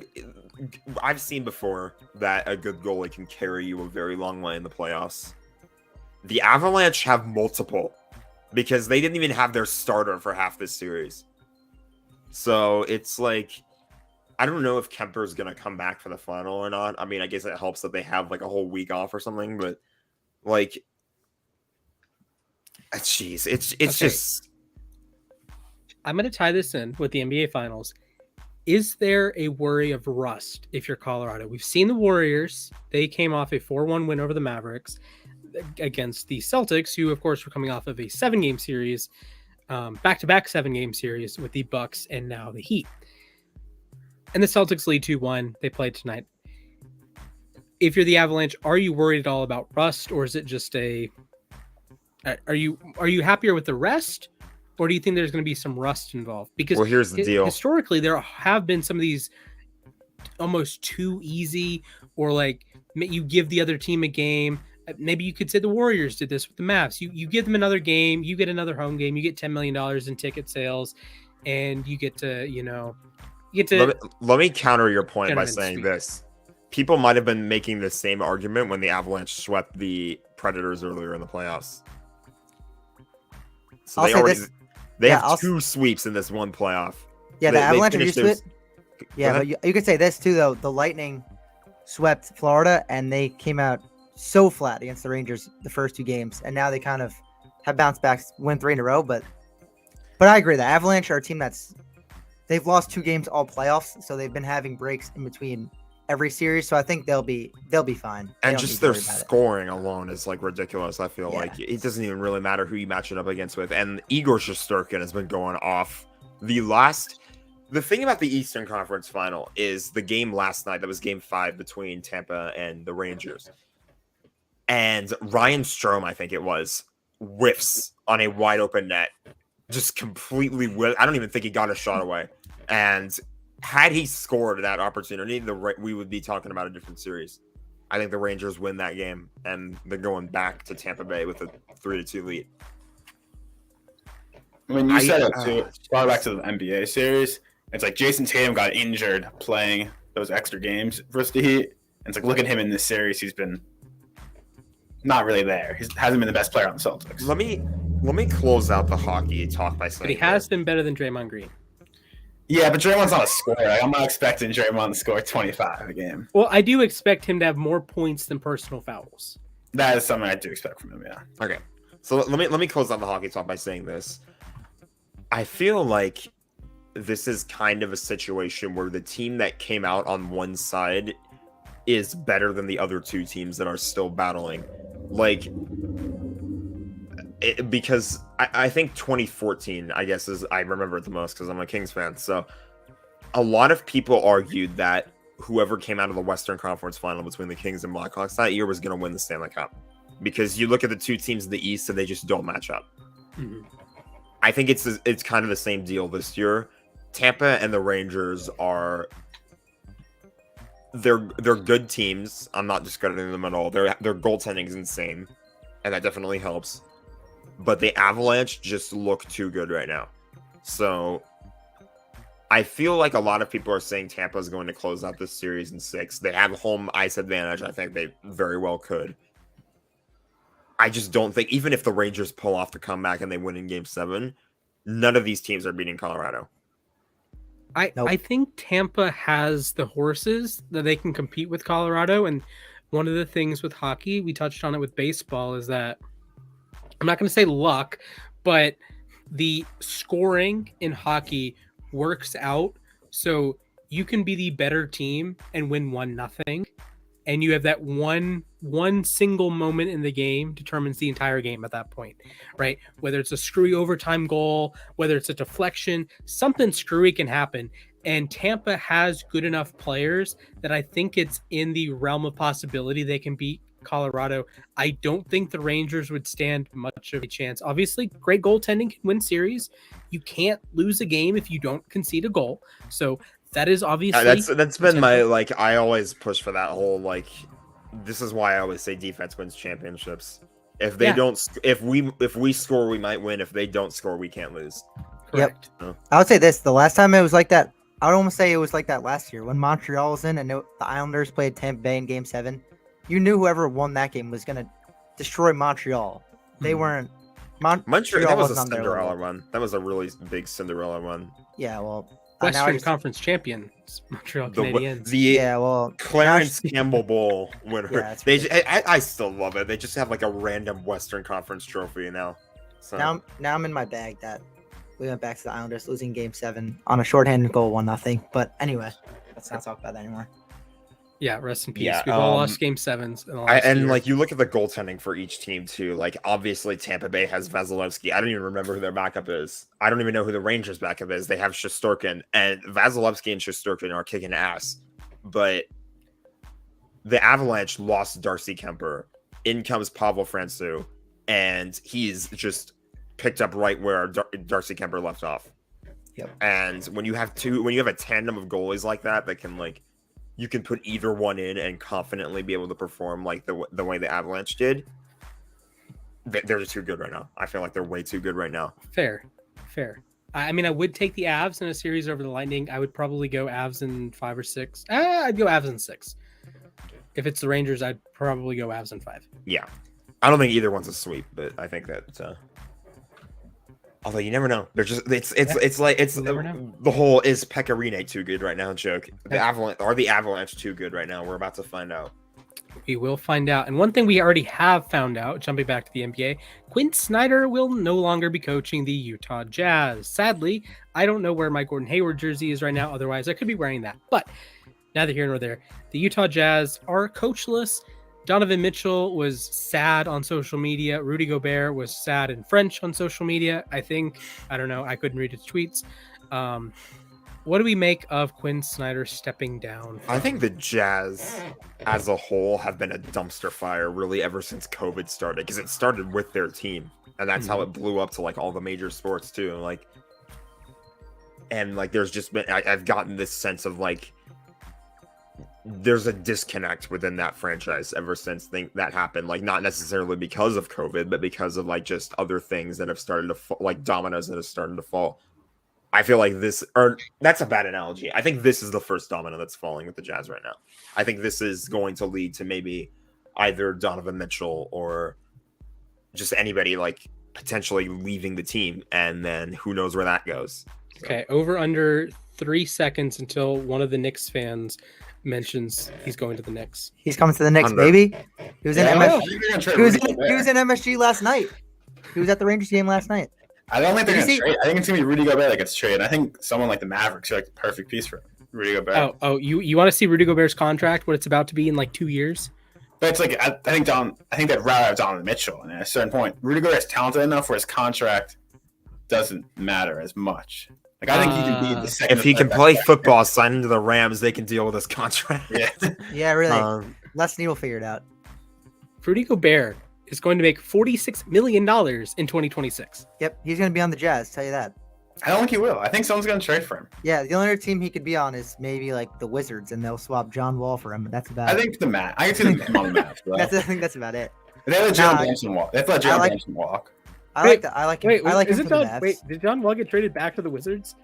I've seen before that a good goalie can carry you a very long way in the playoffs. The Avalanche have multiple because they didn't even have their starter for half this series. So it's like, I don't know if Kemper's gonna come back for the final or not. I mean, I guess it helps that they have like a whole week off or something, but like, jeez, it's Okay. just. I'm going to tie this in with the NBA Finals. Is there a worry of rust if you're Colorado? We've seen the Warriors. They came off a 4-1 win over the Mavericks against the Celtics, who, of course, were coming off of a 7-game series, back-to-back 7-game series with the Bucks and now the Heat. And the Celtics lead 2-1. They played tonight. If you're the Avalanche, are you worried at all about rust, or is it just a... Are you happier with the rest? Or do you think there's going to be some rust involved? Because Well, here's the deal. Historically, there have been some of these almost too easy, or like you give the other team a game, Maybe you could say the Warriors did this with the Mavs. You give them another game, you get another home game, you get $10 million in ticket sales, and you get to, Let me counter your point by Gentlemen's saying sweep. this. People might have been making the same argument when the Avalanche swept the Predators earlier in the playoffs. So I'll they say already this- they yeah, have two sweeps in this one playoff. Yeah, the Avalanche are finished used to theirs- it. Yeah, Go but you could say this too, though. The Lightning swept Florida, and they came out so flat against the Rangers the first 2 games, and now they kind of have bounced back, win 3 in a row. But I agree, the Avalanche are a team they've lost 2 games all playoffs, so they've been having breaks in between every series. So I think they'll be fine. They And don't just need to their worry about it. scoring alone is like ridiculous. I feel Yeah. like it doesn't even really matter who you match it up against with. And Igor Shesterkin has been going off. The thing about the Eastern Conference Final is the game last night. That was Game 5 between Tampa and the Rangers. And Ryan Strome, I think it was, whiffs on a wide open net. Just completely I don't even think he got a shot away. And had he scored that opportunity, we would be talking about a different series. I think the Rangers win that game, and they're going back to Tampa Bay with a 3-2 lead. I mean, you said it too. Far back to the NBA series. It's like Jason Tatum got injured playing those extra games versus the Heat. And it's like, look at him in this series. He's been not really there. He hasn't been the best player on the Celtics. Let me close out the hockey talk by saying But he has been better than Draymond Green. Yeah, but Draymond's not a scorer. Like, I'm not expecting Draymond to score 25 a game. Well, I do expect him to have more points than personal fouls. That is something I do expect from him, yeah. Okay. So let me close out the hockey talk by saying this. I feel like this is kind of a situation where the team that came out on one side is better than the other 2 teams that are still battling. Like, because I think 2014, I guess, I remember it the most because I'm a Kings fan. So a lot of people argued that whoever came out of the Western Conference Final between the Kings and Blackhawks that year was going to win the Stanley Cup. Because you look at the 2 teams in the East and they just don't match up. Mm-hmm. I think it's kind of the same deal this year. Tampa and the Rangers they're good teams. I'm not discrediting them at all. Their goaltending is insane, and that definitely helps. But the Avalanche just look too good right now. So I feel like a lot of people are saying Tampa is going to close out this series in 6. They have home ice advantage. I think they very well could. I just don't think, even if the Rangers pull off the comeback and they win in Game 7, none of these teams are beating Colorado. Nope. I think Tampa has the horses that they can compete with Colorado. And one of the things with hockey, we touched on it with baseball, is that I'm not going to say luck, but the scoring in hockey works out. So you can be the better team and win 1-0. And you have that one single moment in the game determines the entire game at that point, right? Whether it's a screwy overtime goal, whether it's a deflection, something screwy can happen. And Tampa has good enough players that I think it's in the realm of possibility they can beat Colorado. I don't think the Rangers would stand much of a chance. Obviously, great goaltending can win series. You can't lose a game if you don't concede a goal. So that is obviously that's been my, like, I always push for that whole, like, this is why I always say defense wins championships. If they don't, if we score, we might win. If they don't score, we can't lose. correct. Yep. I would say this: the last time it was like that, I would almost say it was like that last year when Montreal was in and the Islanders played Tampa Bay in Game 7. You knew whoever won that game was gonna destroy Montreal. They weren't. Montreal, that was a wasn't on their Cinderella level. run. That was a really big Cinderella run. Yeah, well, Western Conference champions, Montreal Canadiens. yeah, well, Clarence Campbell Bowl winner. Yeah, it's I still love it. They just have like a random Western Conference trophy now. So now I'm in my bag that we went back to the Islanders losing Game 7 on a shorthanded goal, 1-0. But anyway, let's not talk about that anymore. Yeah, rest in peace. Yeah, We've all lost Game 7s. In the last year. like you look at the goaltending for each team too. Like obviously Tampa Bay has Vasilevsky. I don't even remember who their backup is. I don't even know who the Rangers backup is. They have Shesterkin, and Vasilevsky and Shesterkin are kicking ass. But the Avalanche lost Darcy Kemper. In comes Pavel Francouz, and he's just picked up right where Darcy Kemper left off. Yep. And when you have a tandem of goalies like that can like you can put either one in and confidently be able to perform like the way the Avalanche did. They're just too good right now. I feel like they're way too good right now. Fair. I mean, I would take the Avs in a series over the Lightning. I would probably go Avs in 5 or 6. I'd go Avs in 6. If it's the Rangers, I'd probably go Avs in 5. Yeah, I don't think either one's a sweep, but I think that. Although you never know, they're just it's like the whole is Pecorine too good right now joke. The Avalanche too good right now? We're about to find out. We will find out. And one thing we already have found out, jumping back to the NBA, Quinn Snyder will no longer be coaching the Utah Jazz. Sadly, I don't know where my Gordon Hayward jersey is right now. Otherwise, I could be wearing that. But neither here nor there. The Utah Jazz are coachless. Donovan Mitchell was sad on social media. Rudy Gobert was sad in French on social media, I think. I don't know. I couldn't read his tweets. What do we make of Quinn Snyder stepping down? I think the Jazz as a whole have been a dumpster fire really ever since COVID started, because it started with their team, and that's how it blew up to like all the major sports too. Like, and like there's just been I've gotten this sense of like there's a disconnect within that franchise ever since that happened. Like, not necessarily because of COVID, but because of like just other things that have started to like dominoes that have started to fall. I feel like that's a bad analogy. I think this is the first domino that's falling with the Jazz right now. I think this is going to lead to maybe either Donovan Mitchell or just anybody like potentially leaving the team, and then who knows where that goes. So. Okay, over under 3 seconds until one of the Knicks fans mentions he's going to the Knicks. He's coming to the Knicks, baby. He was in MSG. He was in MSG last night. He was at the Rangers game last night. I don't think they're going to trade. I think it's going to be Rudy Gobert that gets traded. I think someone like the Mavericks are like the perfect piece for Rudy Gobert. You want to see Rudy Gobert's contract, what it's about to be in like 2 years? But it's like I think they'd rather have Donovan Mitchell. And at a certain point, Rudy Gobert is talented enough where his contract doesn't matter as much. Like, I think he can be the second. If he can play football, sign into the Rams, they can deal with his contract. Yeah, really. Les Neal will figure it out. Rudy Gobert is going to make $46 million in 2026. Yep, he's going to be on the Jazz, tell you that. I don't think he will. I think someone's going to trade for him. Yeah, the only other team he could be on is maybe like the Wizards, and they'll swap John Wall for him. But that's about. I think the Matt. I can see them on the Mavs. I think that's about it. They let John Benson walk. They let John Benson walk. I like that. I like him. Wait, I like him for the Mavs. Wait, did John Wall get traded back to the Wizards?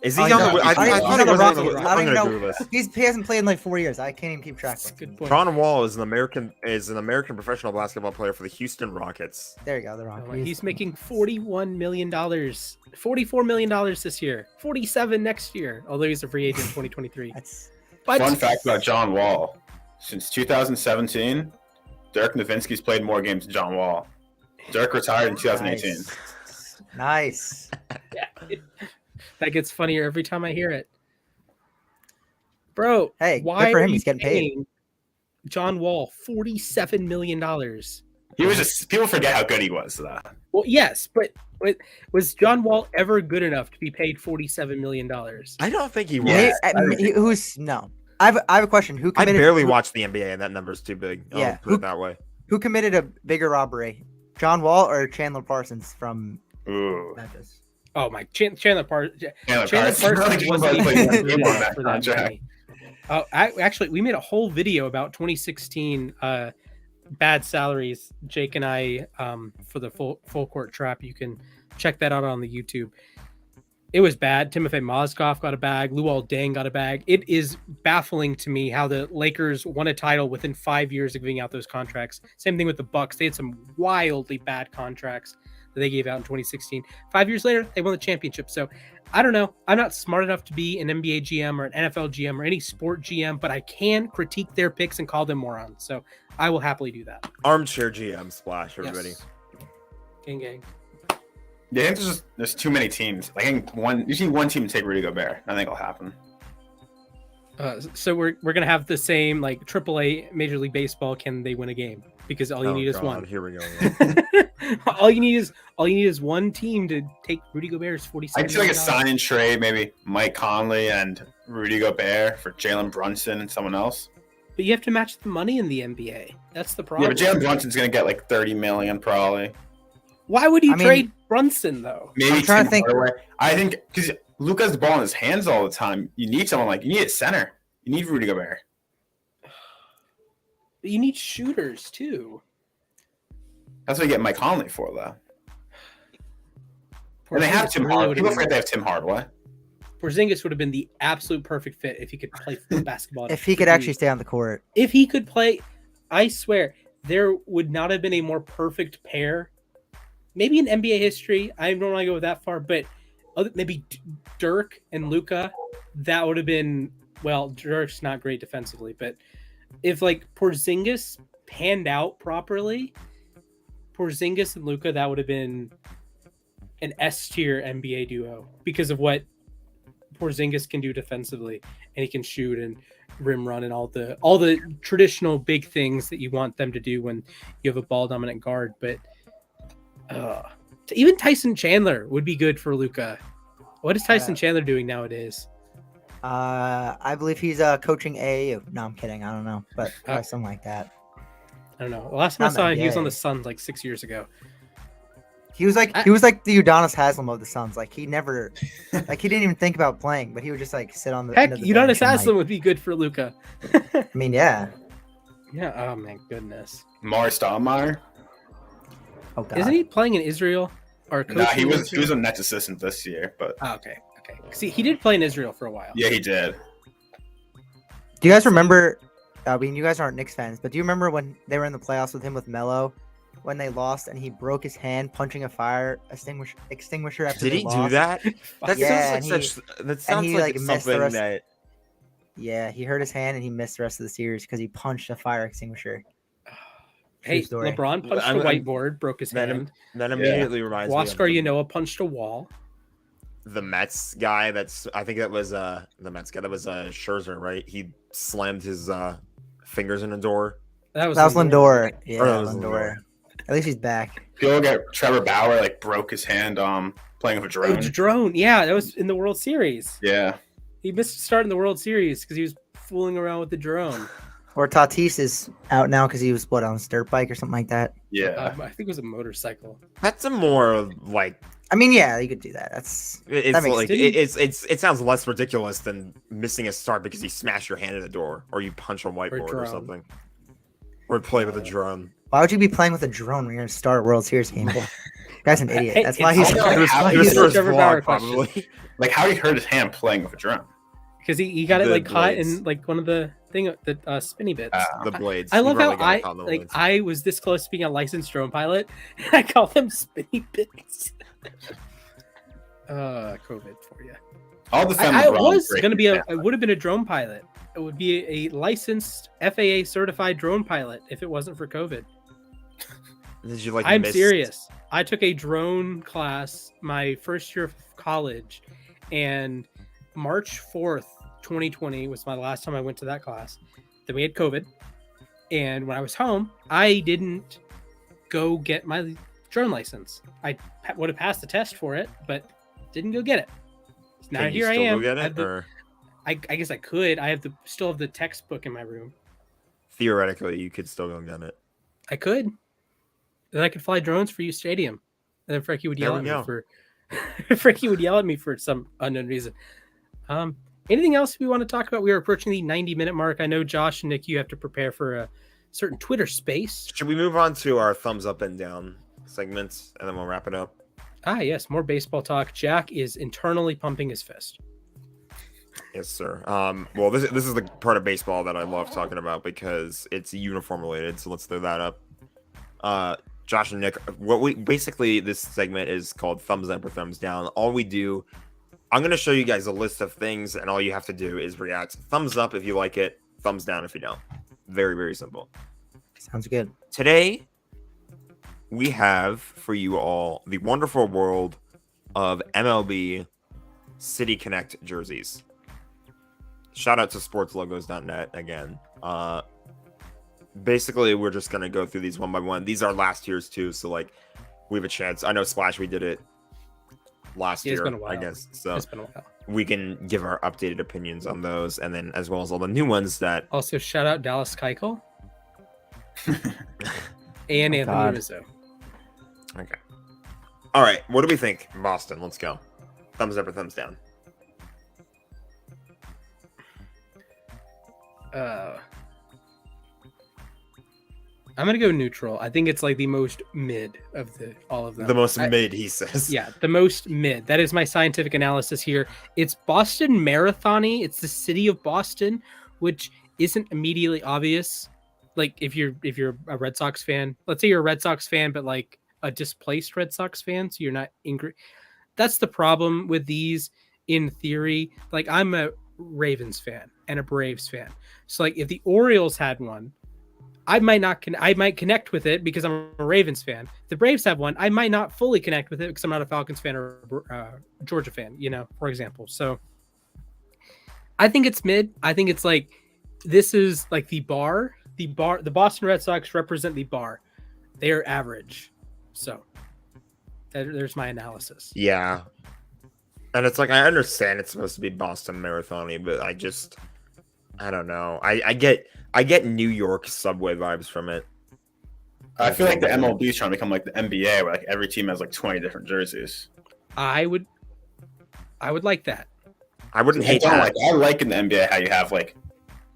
Is he on the? I thought he was on the. I don't even know. He hasn't played in like 4 years. I can't even keep track. Good point. John Wall is an American professional basketball player for the Houston Rockets. There you go. The Rockets. He's making $41 million, $44 million this year, $47 next year. Although he's a free agent in 2023. Fun fact about John Wall: since 2017, Dirk Nowitzki's played more games than John Wall. Dirk retired in 2018. Nice. Yeah. That gets funnier every time I hear it. Bro, hey, why good for him. Are He's getting paid. John Wall, $47 million. He was just, people forget how good he was, though. Well, yes, but was John Wall ever good enough to be paid $47 million? I don't think he was. No. I have a question. Who committed? I barely watch the NBA, and that number's too big. Yeah, put it that way. Who committed a bigger robbery, John Wall or Chandler Parsons from Memphis? Oh my, Chandler Parsons Parsons wasn't for that money. Actually, we made a whole video about 2016 bad salaries. Jake and I for the full court trap. You can check that out on the YouTube. It was bad. Timofey Mozgov got a bag. Luol Deng got a bag. It is baffling to me how the Lakers won a title within 5 years of giving out those contracts. Same thing with the Bucks. They had some wildly bad contracts that they gave out in 2016. 5 years later, they won the championship. So I don't know. I'm not smart enough to be an NBA GM or an NFL GM or any sport GM, but I can critique their picks and call them morons. So I will happily do that. Armchair GM splash, everybody. Yes. Gang. Yeah, I think there's too many teams. I think you need one team to take Rudy Gobert. I think it'll happen. So we're gonna have the same like AAA Major League Baseball. Can they win a game? Because all you need is one. Here we go. all you need is one team to take Rudy Gobert's $47 I can see like a sign and trade, maybe Mike Conley and Rudy Gobert for Jalen Brunson and someone else. But you have to match the money in the NBA. That's the problem. Yeah, but Jalen Brunson's gonna get like $30 million probably. Why would he trade Brunson though? Maybe I'm trying to think. I think because Luka has the ball in his hands all the time. You need someone you need a center. You need Rudy Gobert. But you need shooters too. That's what you get Mike Conley for, though. And they have Tim Hardaway. People forget they have Tim Hardaway. Porzingis would have been the absolute perfect fit if he could play basketball. If he could actually stay on the court. If he could play, I swear, there would not have been a more perfect pair. Maybe in NBA history, I don't want to go that far, but maybe Dirk and Luka, that would have been, well, Dirk's not great defensively, but if like Porzingis panned out properly, Porzingis and Luka, that would have been an S-tier NBA duo because of what Porzingis can do defensively, and he can shoot and rim run and all the traditional big things that you want them to do when you have a ball dominant guard. But even Tyson Chandler would be good for Luka. What is Tyson Chandler doing nowadays? I believe he's coaching AAU. No, I'm kidding. I don't know, but something like that. I don't know. The last time I saw him, he was on the Suns like 6 years ago. He was like the Udonis Haslem of the Suns. Like he never, like he didn't even think about playing, but he would just like sit on the. Heck, Udonis Haslem would be good for Luka. I mean, yeah. Yeah. Oh my goodness. Morris Stoudemire. Oh God. Isn't he playing in Israel? Or No, he was a Nets assistant this year, but. Oh, okay. See, he did play in Israel for a while. Yeah, he did. Do you guys remember? I mean, you guys aren't Knicks fans, but do you remember when they were in the playoffs with him with Melo? When they lost and he broke his hand punching a fire extinguisher after Did they he lost. do that? That Yeah, sounds like that sounds he, like missed the something rest- that. Yeah, he hurt his hand and he missed the rest of the series because he punched a fire extinguisher. Hey, story. LeBron punched a whiteboard, broke his hand. That immediately reminds me. Oscar Yanoa punched a wall. The Mets guy. I think that was the Mets guy. That was Scherzer, right? He slammed his fingers in a door. That was Lindor. Yeah, that was Lindor. At least he's back. People get Trevor Bauer broke his hand playing with a drone. Oh, drone. Yeah, that was in the World Series. Yeah. He missed starting the World Series because he was fooling around with the drone. Or Tatis is out now because he was on his dirt bike or something like that. Yeah. I think it was a motorcycle. That's a more I mean, yeah, you could do that. That it sounds less ridiculous than missing a start because you smash your hand in a door or you punch a whiteboard or something. Or play with a drone. Why would you be playing with a drone when you're going to start a World Series game? Guy's an idiot. Hey, That's why he's Trevor Bauer probably. Like how he hurt his hand playing with a drone. Because he got it caught in one of the spinny bits. The blades. I love how I was this close to being a licensed drone pilot, and I call them spinny bits. COVID for you. All the I was going to be I would have been a drone pilot. It would be a licensed FAA certified drone pilot if it wasn't for COVID. Did you I'm serious. I took a drone class my first year of college, and March 4th, 2020 was my last time I went to that class. Then we had COVID, and when I was home, I didn't go get my drone license. I would have passed the test for it, but didn't go get it. Now here I am. Go get it, I guess I could. I have still have the textbook in my room. Theoretically, you could still go get it. I could. Then I could fly drones for uSTADIUM, and then Frankie would yell at me for Frankie would yell at me for some unknown reason. Anything else we want to talk about? We are approaching the 90-minute mark. I know Josh and Nick, you have to prepare for a certain Twitter space. Should we move on to our thumbs up and down segments, and then we'll wrap it up? Yes, more baseball talk. Jack is internally pumping his fist. Yes, sir. Well, this is the part of baseball that I love talking about because it's uniform related. So let's throw that up. Josh and Nick, this segment is called thumbs up or thumbs down. All we do, I'm going to show you guys a list of things, and all you have to do is react. Thumbs up if you like it, thumbs down if you don't. Very, very simple. Sounds good. Today, we have for you all the wonderful world of MLB City Connect jerseys. Shout out to sportslogos.net again. Basically, we're just going to go through these one by one. These are last year's too, so we have a chance. I know Splash, we did it last year, I guess. So it's been a while. We can give our updated opinions on those, and then as well as all the new ones that. Also, shout out Dallas Keuchel and Anthony Rizzo. Okay. All right. What do we think, Boston? Let's go. Thumbs up or thumbs down? I'm gonna go neutral. I think it's like the most mid of all of them. The most mid, he says. Yeah, the most mid. That is my scientific analysis here. It's Boston Marathon-y. It's the city of Boston, which isn't immediately obvious. Like if you're a Red Sox fan, let's say you're a Red Sox fan, but like a displaced Red Sox fan, so you're not angry. That's the problem with these in theory. Like I'm a Ravens fan and a Braves fan. So like if the Orioles had one, I might connect with it because I'm a Ravens fan. If the Braves have one, I might not fully connect with it because I'm not a Falcons fan or Georgia fan, for example. So I think it's mid. I think it's like, this is like the Boston Red Sox represent the bar. They are average. So there's my analysis. Yeah. And it's like, I understand it's supposed to be Boston Marathon-y, but I don't know. I get New York subway vibes from it. I feel like the MLB is trying to become like the NBA, where like every team has like 20 different jerseys. I would like that. I wouldn't hate that. I like in the NBA how you have like,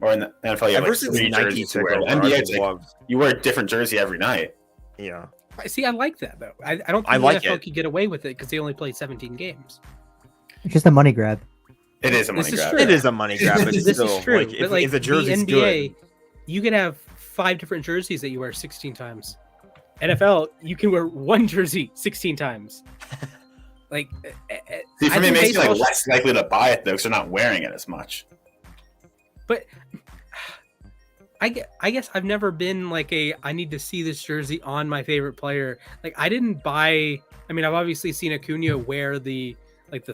or in the NFL you have like 3 jerseys to wear. The NBA it's like, you wear a different jersey every night. Yeah. See, I like that though. I don't think the NFL could get away with it because they only play 17 games. It's just a money grab. It is a money grab. It is a money grab, but this still, is true. like, if the jersey's the NBA, good, you can have 5 different jerseys that you wear 16 times. NFL, you can wear one jersey 16 times. Like, see, for me, it makes me like less likely to buy it though, because they're not wearing it as much. But I guess I've never been like I need to see this jersey on my favorite player. Like, I didn't buy. I mean, I've obviously seen Acuna wear the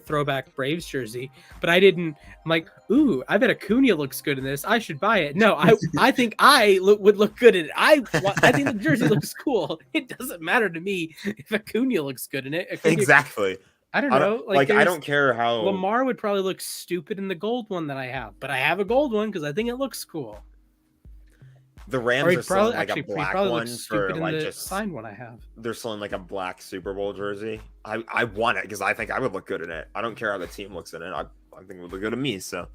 throwback Braves jersey, but I didn't. I'm like, ooh, I bet Acuna looks good in this. I should buy it. No, I think would look good in it. I think the jersey looks cool. It doesn't matter to me if Acuna looks good in it. Exactly. I don't know. Like I don't care how Lamar would probably look stupid in the gold one that I have, but I have a gold one because I think it looks cool. The Rams are selling like a black one for like the just signed one I have. They're selling like a black Super Bowl jersey. I want it because I think I would look good in it. I don't care how the team looks in it. I think it would look good to me. So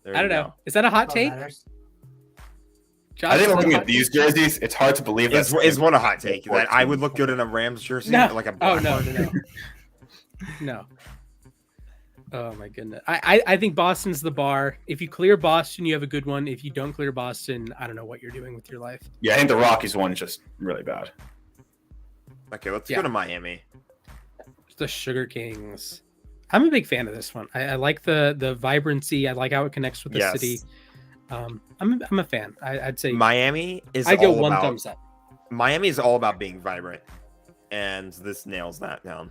I don't know. Is that a hot take? Josh, I think looking at these jerseys, it's hard to believe that is one a hot take that I would look good in a Rams jersey, like a black one. No. Oh my goodness. I think Boston's the bar. If you clear Boston, you have a good one. If you don't clear Boston, I don't know what you're doing with your life. Yeah, I think the Rockies one is just really bad. Okay, let's go to Miami. The Sugar Kings. I'm a big fan of this one. I like the vibrancy. I like how it connects with the city. I'm a fan. I'd say Miami is. I go one thumbs up. Miami is all about being vibrant, and this nails that down.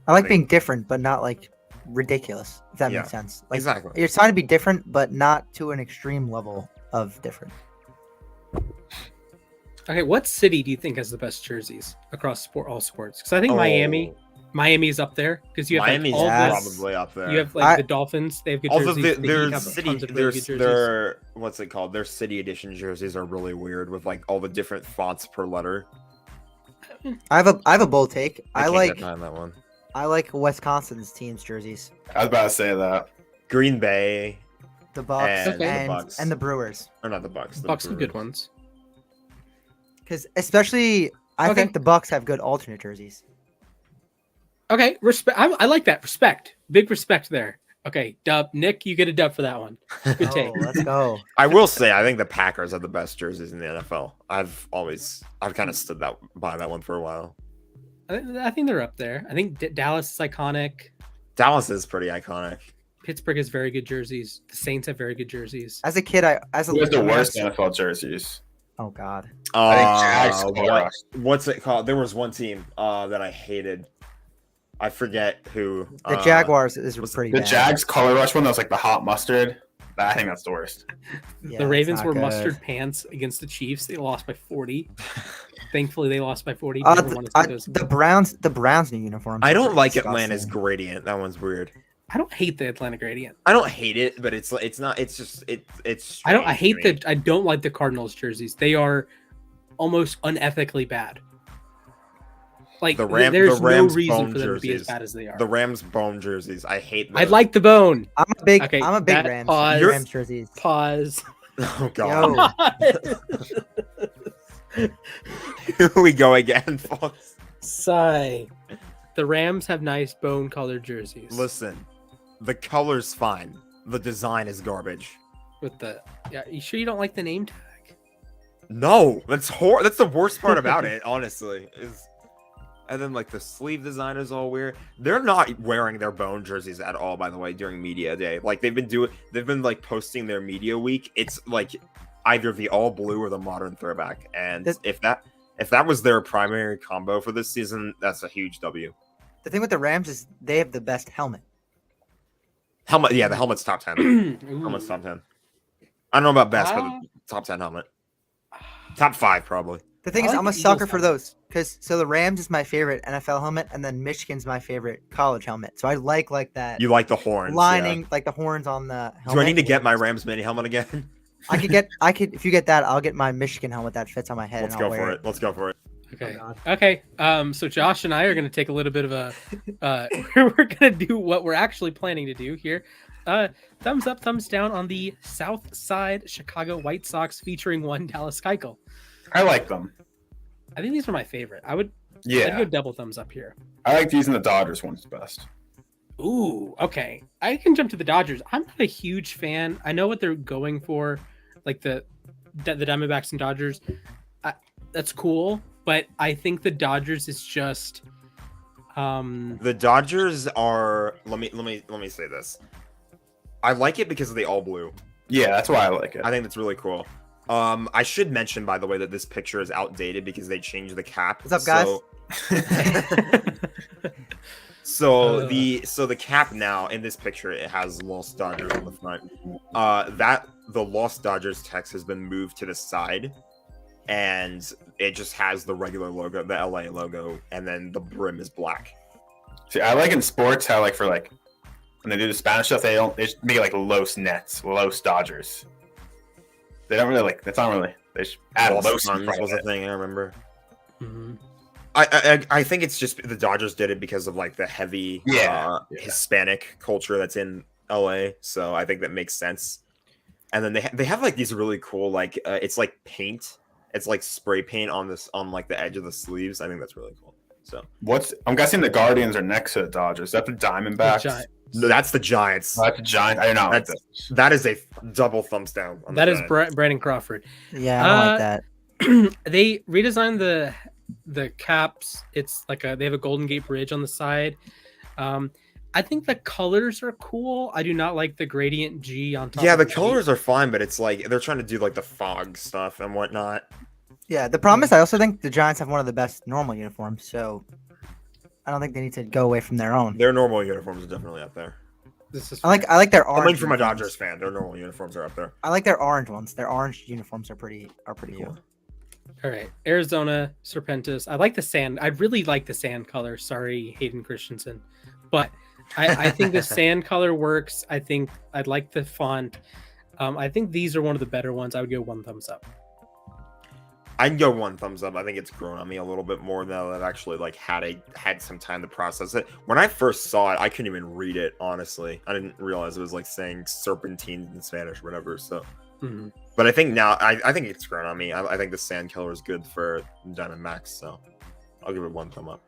I like being different, but not like ridiculous. If that makes sense. Like, exactly. You're trying to be different, but not to an extreme level of different. Okay, what city do you think has the best jerseys across all sports? Because I think Miami's up there because you have Miami's probably up there. You have like the Dolphins; they have good jerseys. Their what's it called? Their city edition jerseys are really weird with like all the different fonts per letter. I have a bold take. I like that one. I like Wisconsin's team's jerseys. I was about to say that. Green Bay, the Bucks, and the Brewers. Or not the Bucks. The Bucks have good ones. Because especially, I think the Bucks have good alternate jerseys. Okay, respect. I like that. Respect. Big respect there. Okay, dub. Nick, you get a dub for that one. Good take. Let's go. I will say, I think the Packers have the best jerseys in the NFL. I've kind of stood by that one for a while. I think they're up there. I think Dallas is iconic. Dallas is pretty iconic. Pittsburgh has very good jerseys. The Saints have very good jerseys. As a kid, who has the worst NFL jerseys? Oh God. I think Jags. What's it called? There was one team that I hated. I forget who. The Jaguars is pretty bad. The Jags color rush one that was like the hot mustard. I think that's the worst. Yeah, the Ravens were mustard pants against the Chiefs. They lost by 40. Thankfully, they lost by 40. The Browns new uniforms. I don't like Atlanta's gradient. That one's weird. I don't hate the Atlanta gradient. I don't hate it, but it's not. It's just it's. I don't like the Cardinals jerseys. They are almost unethically bad. Like there's no reason for them to be as bad as they are. The Rams bone jerseys, I hate those. I like the bone. I'm a big Rams jerseys. Pause. Oh god. Yo, Here we go again, folks. Sigh. The Rams have nice bone-colored jerseys. Listen, the color's fine. The design is garbage. With the you sure you don't like the name tag? No, that's That's the worst part about it, honestly. And then like the sleeve design is all weird. They're not wearing their bone jerseys at all, by the way, during media day. Like they've been like posting their media week. It's like either the all blue or the modern throwback. And if that was their primary combo for this season, that's a huge W. the thing with the Rams is they have the best helmet. Helmet, yeah, the helmet's top 10. Helmet's top 10. I don't know about best, but the top 10 helmet. Top 5, probably. The thing I is, like I'm a the sucker Eagles for helmets. those so the Rams is my favorite NFL helmet, and then Michigan's my favorite college helmet. So I like that You like the horns. lining, Yeah. like the horns on the helmet. Do I need to get my Rams mini helmet again? I could if you get that, I'll get my Michigan helmet that fits on my head. Let's and go I'll wear for it. Let's go for it. Okay. God. Okay. So Josh and I are going to take a little bit of a. We're going to do what we're actually planning to do here. Thumbs up, thumbs down on the South Side Chicago White Sox featuring one Dallas Keuchel. I like them. I think these are my favorite. I'd Yeah, go double thumbs up here. I like these and the Dodgers ones best. Ooh, okay. I can jump to the Dodgers. I'm not a huge fan. I know what they're going for, like the Diamondbacks and Dodgers. That's cool, but I think the Dodgers is just. The Dodgers are. Let me say this. I like it because of the all blue. Yeah, that's why I like it. I think that's really cool. I should mention, by the way, that this picture is outdated because they changed the cap. What's up, guys? So the cap now in this picture, it has Lost Dodgers on the front. The Lost Dodgers text has been moved to the side, and it just has the regular logo, the LA logo, and then the brim is black. See, I like in sports how like for like when they do the Spanish stuff, they just make it like Los Nets, Los Dodgers. They don't really like. That's not really. They just add Los Los in Suns front was of a it. thing, I remember. Mhm. I think it's just the Dodgers did it because of like the heavy Yeah. Hispanic culture that's in LA, so I think that makes sense. And then they have like these really cool like it's like paint, it's like spray paint on like the edge of the sleeves. I think that's really cool. So I'm guessing the Guardians are next to the Dodgers. Is that the Diamondbacks? Giants. no, that's the Giants. Oh, that's the Giants. I don't know. That is a double thumbs down. On That the is Giants. Brandon Crawford. Yeah, I don't like that. They redesigned the caps. It's like they have a Golden Gate Bridge on the side. I think the colors are cool. I do not like the gradient G on top. Yeah, of the G. colors are fine, but it's like they're trying to do like the fog stuff and whatnot. Yeah, the problem is I also think the Giants have one of the best normal uniforms, so I don't think they need to go away from their own. Their normal uniforms are definitely up there. This is I like their orange. Coming from a uniforms. Dodgers fan, their normal uniforms are up there. I like their orange ones. Their orange uniforms are pretty Yeah. cool. all right. Arizona Serpentis. I like the sand. I really like the sand color. Sorry, Hayden Christensen, but I think the sand color works. I think I'd like the font. I think these are one of the better ones. I would go one thumbs up. I'd go one thumbs up. I think it's grown on me a little bit more now that I've actually like had some time to process it. When I first saw it, I couldn't even read it, honestly. I didn't realize it was like saying serpentine in Spanish or whatever. So Mhm. but I think now I think it's grown on me. I think the sand color is good for Diamondbacks, so I'll give it one thumb up.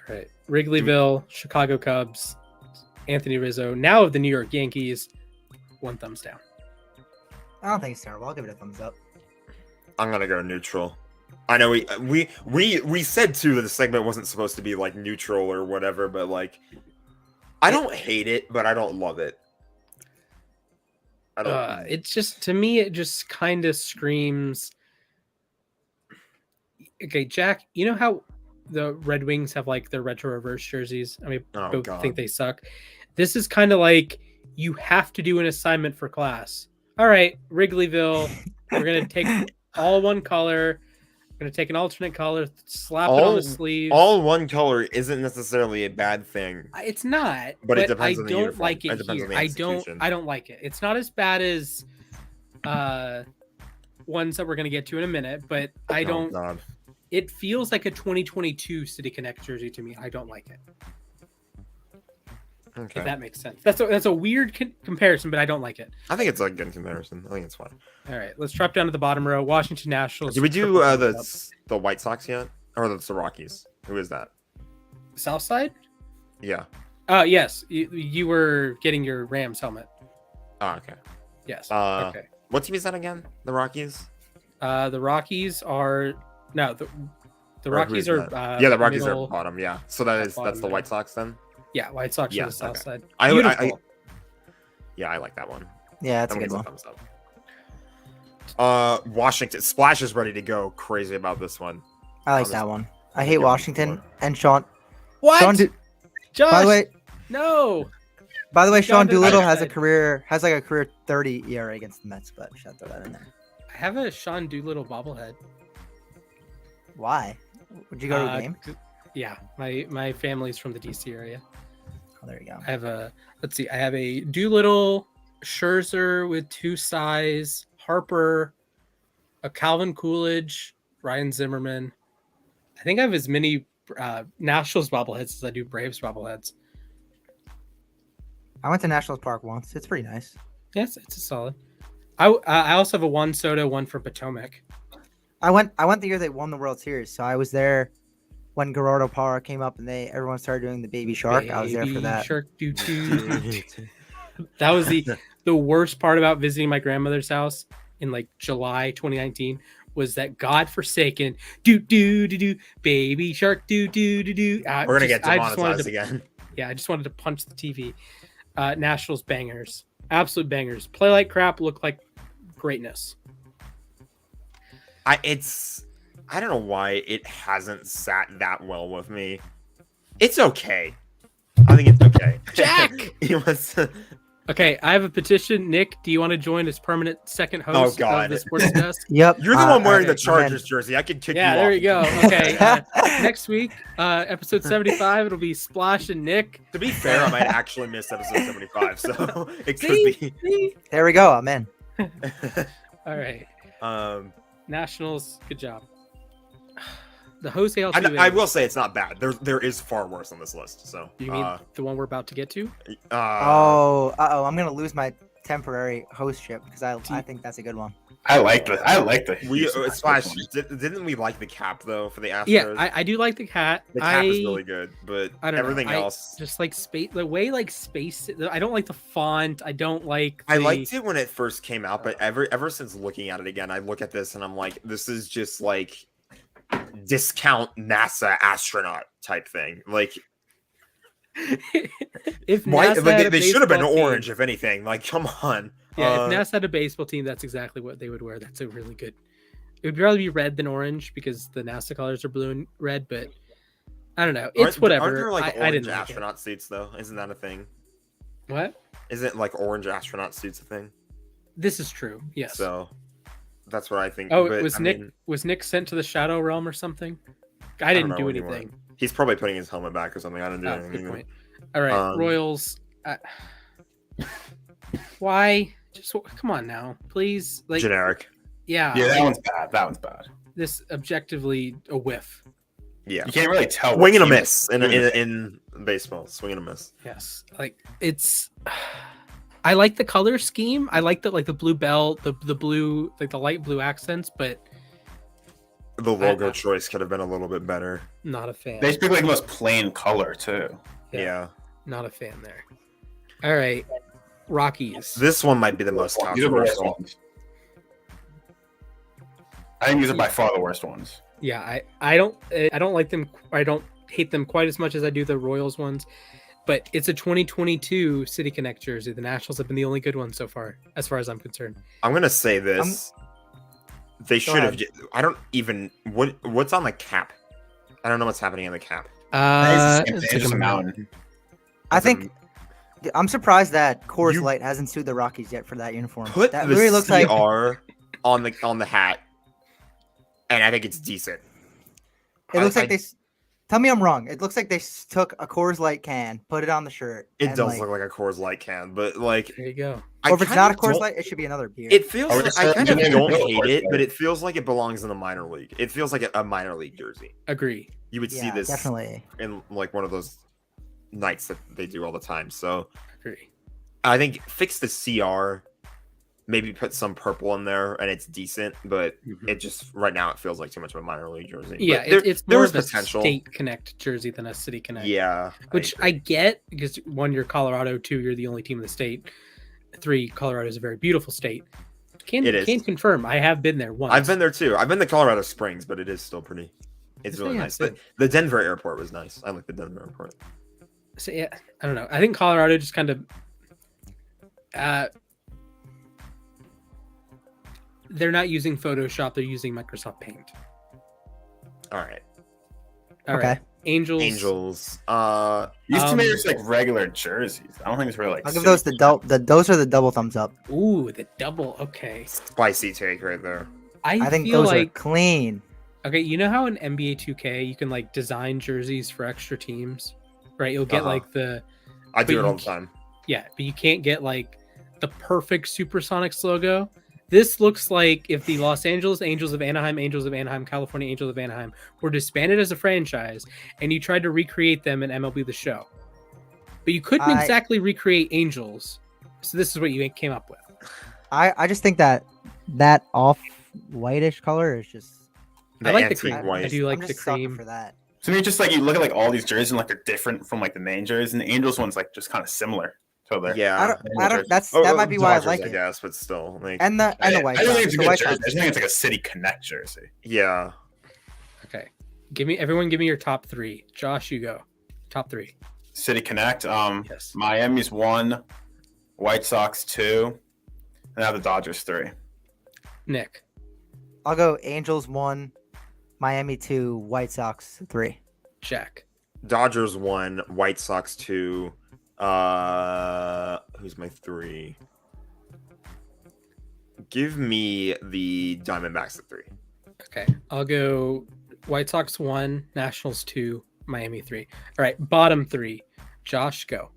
All right. Wrigleyville, Chicago Cubs, Anthony Rizzo, now of the New York Yankees, one thumbs down. I don't think it's terrible. I'll give it a thumbs up. I'm gonna go neutral. I know we said too that the segment wasn't supposed to be like neutral or whatever, but like I don't hate it, but I don't love it. I don't. It's just, to me, it just kind of screams. Okay, Jack, you know how the Red Wings have like their retro reverse jerseys? I mean, Oh, both God. think they suck. This is kind of like you have to do an assignment for class. All right, Wrigleyville, we're going to take all one color. We're going to take an alternate color, slap it on the sleeve. All one color isn't necessarily a bad thing. It's not, But it depends I on the don't uniform. like It it depends here. on the I execution. don't like it. It's not as bad as ones that we're gonna get to in a minute, but I Oh, don't. God. It feels like a 2022 City Connect jersey to me. I don't like it. Okay. If that makes sense. That's a weird comparison, but I don't like it. I think it's a good comparison. I think it's fine. All right, let's drop down to the bottom row. Washington Nationals. Did we do triple cup. the White Sox yet? Or that's the Rockies? Who is that? South side? Yeah. Yes. You were getting your Rams helmet. Oh, okay. Yes. Okay. What team is that again? The Rockies? The Rockies are no the Or Rockies who is are that? Yeah, the Rockies middle, are bottom. Yeah. So that's bottom, the yeah. White Sox then. Yeah, White Sox Yeah, are the south okay. side. I Beautiful. Yeah, I like that one. Yeah, that's That a good one one. gets a thumbs up. Washington Splash is ready to go crazy about this one. I like How's that this- one. I how's hate it going Washington before? and Sean. What? Josh, By the way, no. Sean to the Doolittle other has side. like a career 30 ERA against the Mets, but should throw that in there. I have a Sean Doolittle bobblehead. Why? Would you go to a game? Yeah, my family's from the DC area. Oh, there you go. I have a Doolittle, Scherzer with 2 size, Harper, a Calvin Coolidge, Ryan Zimmerman. I think I have as many Nationals bobbleheads as I do Braves bobbleheads. I went to Nationals Park once. It's pretty nice. Yes, it's a solid. I also have a Juan Soto, one for Potomac. I went the year they won the World Series, so I was there when Gerardo Parra came up and everyone started doing the Baby Shark. I was there for Baby that. Shark doo doo. That was the worst part about visiting my grandmother's house in like July 2019 was that godforsaken doo doo doo doo Baby Shark doo doo doo doo. We're gonna get demonetized again. Yeah, I just wanted to punch the TV. Nationals bangers, absolute bangers. Play like crap, look like greatness. I don't know why it hasn't sat that well with me. It's okay. I think it's okay. Jack! He wants to- Okay, I have a petition. Nick, do you want to join as permanent second host God. of the Sports Desk? Yep. You're the one wearing the I'm Chargers jersey. I could kick Yeah, you there off. you go. Okay, next week, episode 75, it'll be Splash and Nick. To be fair, I might actually miss episode 75, so it could See? be. There we go. I'm in. All right, um, Nationals, good job. The Jose I Altuve. will say it's not bad. There is far worse on this list. So You mean the one we're about to get to? I'm gonna lose my temporary hostship because I think that's a good one. I like the we Houston Splash. Astros one. Didn't we like the cap though for the Astros? Yeah, I do like the cat. the cap is really good, but I don't know. everything else. Just like space, the way like space. I don't like the font. I don't like. I the- liked it when it first came out, but ever since looking at it again, I look at this and I'm like, this is just like discount NASA astronaut type thing. Like, If why? NASA Like, had a they should have been baseball team- orange, if anything. Like, come on. Yeah, if NASA had a baseball team, that's exactly what they would wear. That's a really good. It would rather be red than orange because the NASA colors are blue and red. But I don't know. It's whatever. Aren't there like I orange didn't like it. astronaut suits though? Isn't that a thing? What? Isn't like orange astronaut suits a thing? This is true. Yes. So that's what I think. Oh, but, was I Nick mean, was Nick sent to the Shadow Realm or something? I don't didn't know do what he went. anything. He's probably putting his helmet back or something. I didn't do Oh, anything. good either. point. All right, Um, Royals. Why? Just come on now, please. Like, Generic. yeah, Yeah, that like, one's bad. That one's bad. this objectively a whiff. Yeah. You can't really tell. Swing and a what team miss is doing it. in baseball. Swing and a miss. Yes, like it's. I like the color scheme. I like the blue belt, the blue, like the light blue accents, but The logo choice could have been a little bit better. not a fan. They pick like the most plain color too. Yeah. Not a fan there. All right, Rockies. This one might be the most These are the worst controversial. ones. I think these are by far the worst ones. Yeah, I don't like them. I don't hate them quite as much as I do the Royals ones. But it's a 2022 City Connect jersey. The Nationals have been the only good one so far as I'm concerned. I'm gonna say this. They should have. ahead. I don't even. What's on the cap? I don't know what's happening in the cap. It's It's just like a a mountain. I think I'm surprised that Coors You- Light hasn't sued the Rockies yet for that uniform. Put That the really looks like CR on the hat, and I think it's decent. it looks I- like they. Tell me I'm wrong. It looks like they took a Coors Light can, put it on the shirt. It and, does look like a Coors Light can, but like, There you go. I Or if it's kinda not a Coors don't- Light, it should be another beer. It feels. Or Like, just I kind of didn't don't even hate Coors it, Light. but it feels like it belongs in the minor league. It feels like a minor league jersey. Agree. You would see Yeah, this definitely. in like one of those nights that they do all the time. So Agree. I think fix the CR, maybe put some purple in there, and it's decent. But it just right now it feels like too much of a minor league jersey. Yeah, But it's there more was of a potential. State Connect jersey than a City Connect. Yeah, which I get because 1, you're Colorado, 2, you're the only team in the state, 3, Colorado is a very beautiful state. Can confirm I have been there once. I've been there too. I've been to Colorado Springs, but it is still pretty. It's really nice. The Denver airport was nice. I like the Denver airport. So yeah, I don't know. I think Colorado just kind of they're not using Photoshop, they're using Microsoft Paint. All right. All right. Angels. Used to make just like regular jerseys. I don't think it's really like. I'll give those those are the double thumbs up. Ooh, the double. Okay. Spicy take right there. I think feel those like are clean. Okay, you know how in NBA 2K you can like design jerseys for extra teams, right? You'll get like the. I do it all the time. Yeah, but you can't get like the perfect Supersonics logo. This looks like if the Los Angeles Angels of Anaheim, California Angels of Anaheim were disbanded as a franchise, and you tried to recreate them in MLB The Show. But you couldn't exactly recreate Angels, so this is what you came up with. I just think that off whitish color is just. I like the cream. White. I do like the cream for that. So just like you look at like all these jerseys and like they're different from like the main jerseys, and the Angels one's like just kind of similar. Yeah, I don't. That might be why Dodgers, I like it. I guess, but still, like, and the White Sox. I don't think it's a good jersey. I just think it's like a City Connect jersey. Yeah. Okay, everyone give me your top 3. Josh, you go. Top 3. City Connect. Yes. Miami's 1, White Sox 2, and now the Dodgers 3. Nick. I'll go Angels 1, Miami 2, White Sox 3. Jack. Dodgers 1, White Sox 2. Who's my 3? Give me the Diamondbacks at 3. Okay, I'll go White Sox 1, Nationals 2, Miami 3. All right, bottom 3. Josh, go.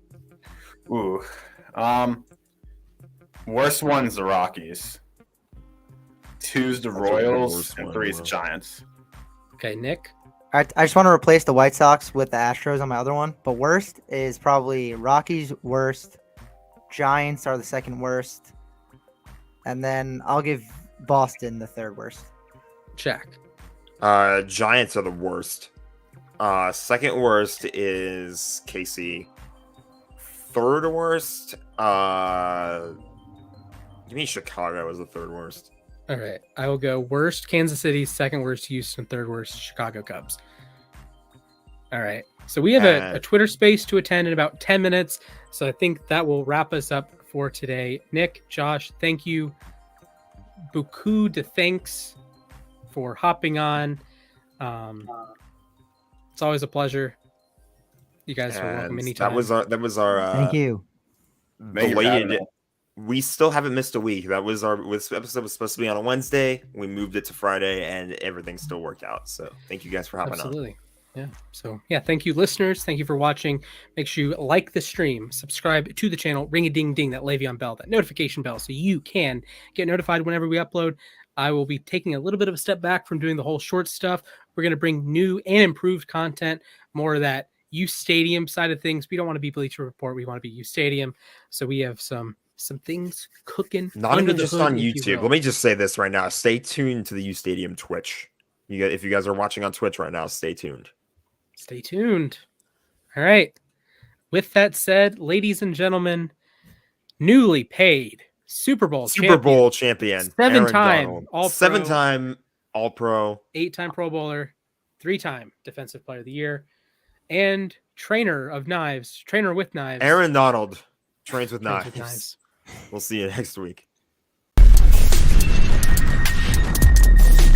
Ooh, worst one's the Rockies. 2's the Royals, and 3's the Giants. Okay, Nick. I just want to replace the White Sox with the Astros on my other one. But worst is probably Rockies worst. Giants are the second worst. And then I'll give Boston the third worst. Jack. Giants are the worst. Second worst is KC. Third worst, give me Chicago as the third worst. All right, I will go worst Kansas City, second worst Houston, third worst Chicago Cubs. All right, so we have a Twitter space to attend in about 10 minutes, so I think that will wrap us up for today. Nick, Josh, thank you. Beaucoup de thanks for hopping on. It's always a pleasure. You guys are welcome anytime. That was our thank you. Belated. We still haven't missed a week. This episode was supposed to be on a Wednesday. We moved it to Friday, and everything still worked out. So thank you guys for hopping on. Absolutely. Yeah. So yeah, thank you, listeners. Thank you for watching. Make sure you like the stream, subscribe to the channel, ring a ding ding, that Le'Veon bell, that notification bell, so you can get notified whenever we upload. I will be taking a little bit of a step back from doing the whole short stuff. We're going to bring new and improved content, more of that uSTADIUM side of things. We don't want to be Bleacher Report. We want to be uSTADIUM. So we have some things cooking. Not even just on YouTube. Let me just say this right now. Stay tuned to the uSTADIUM Twitch. If you guys are watching on Twitch right now, stay tuned. Stay tuned. All right. With that said, ladies and gentlemen, newly paid Super Bowl champion, 7-time All-Pro, 7-time All-Pro, 8-time Pro Bowler, 3-time Defensive Player of the Year, and trainer with knives. Aaron Donald trains with knives. We'll see you next week.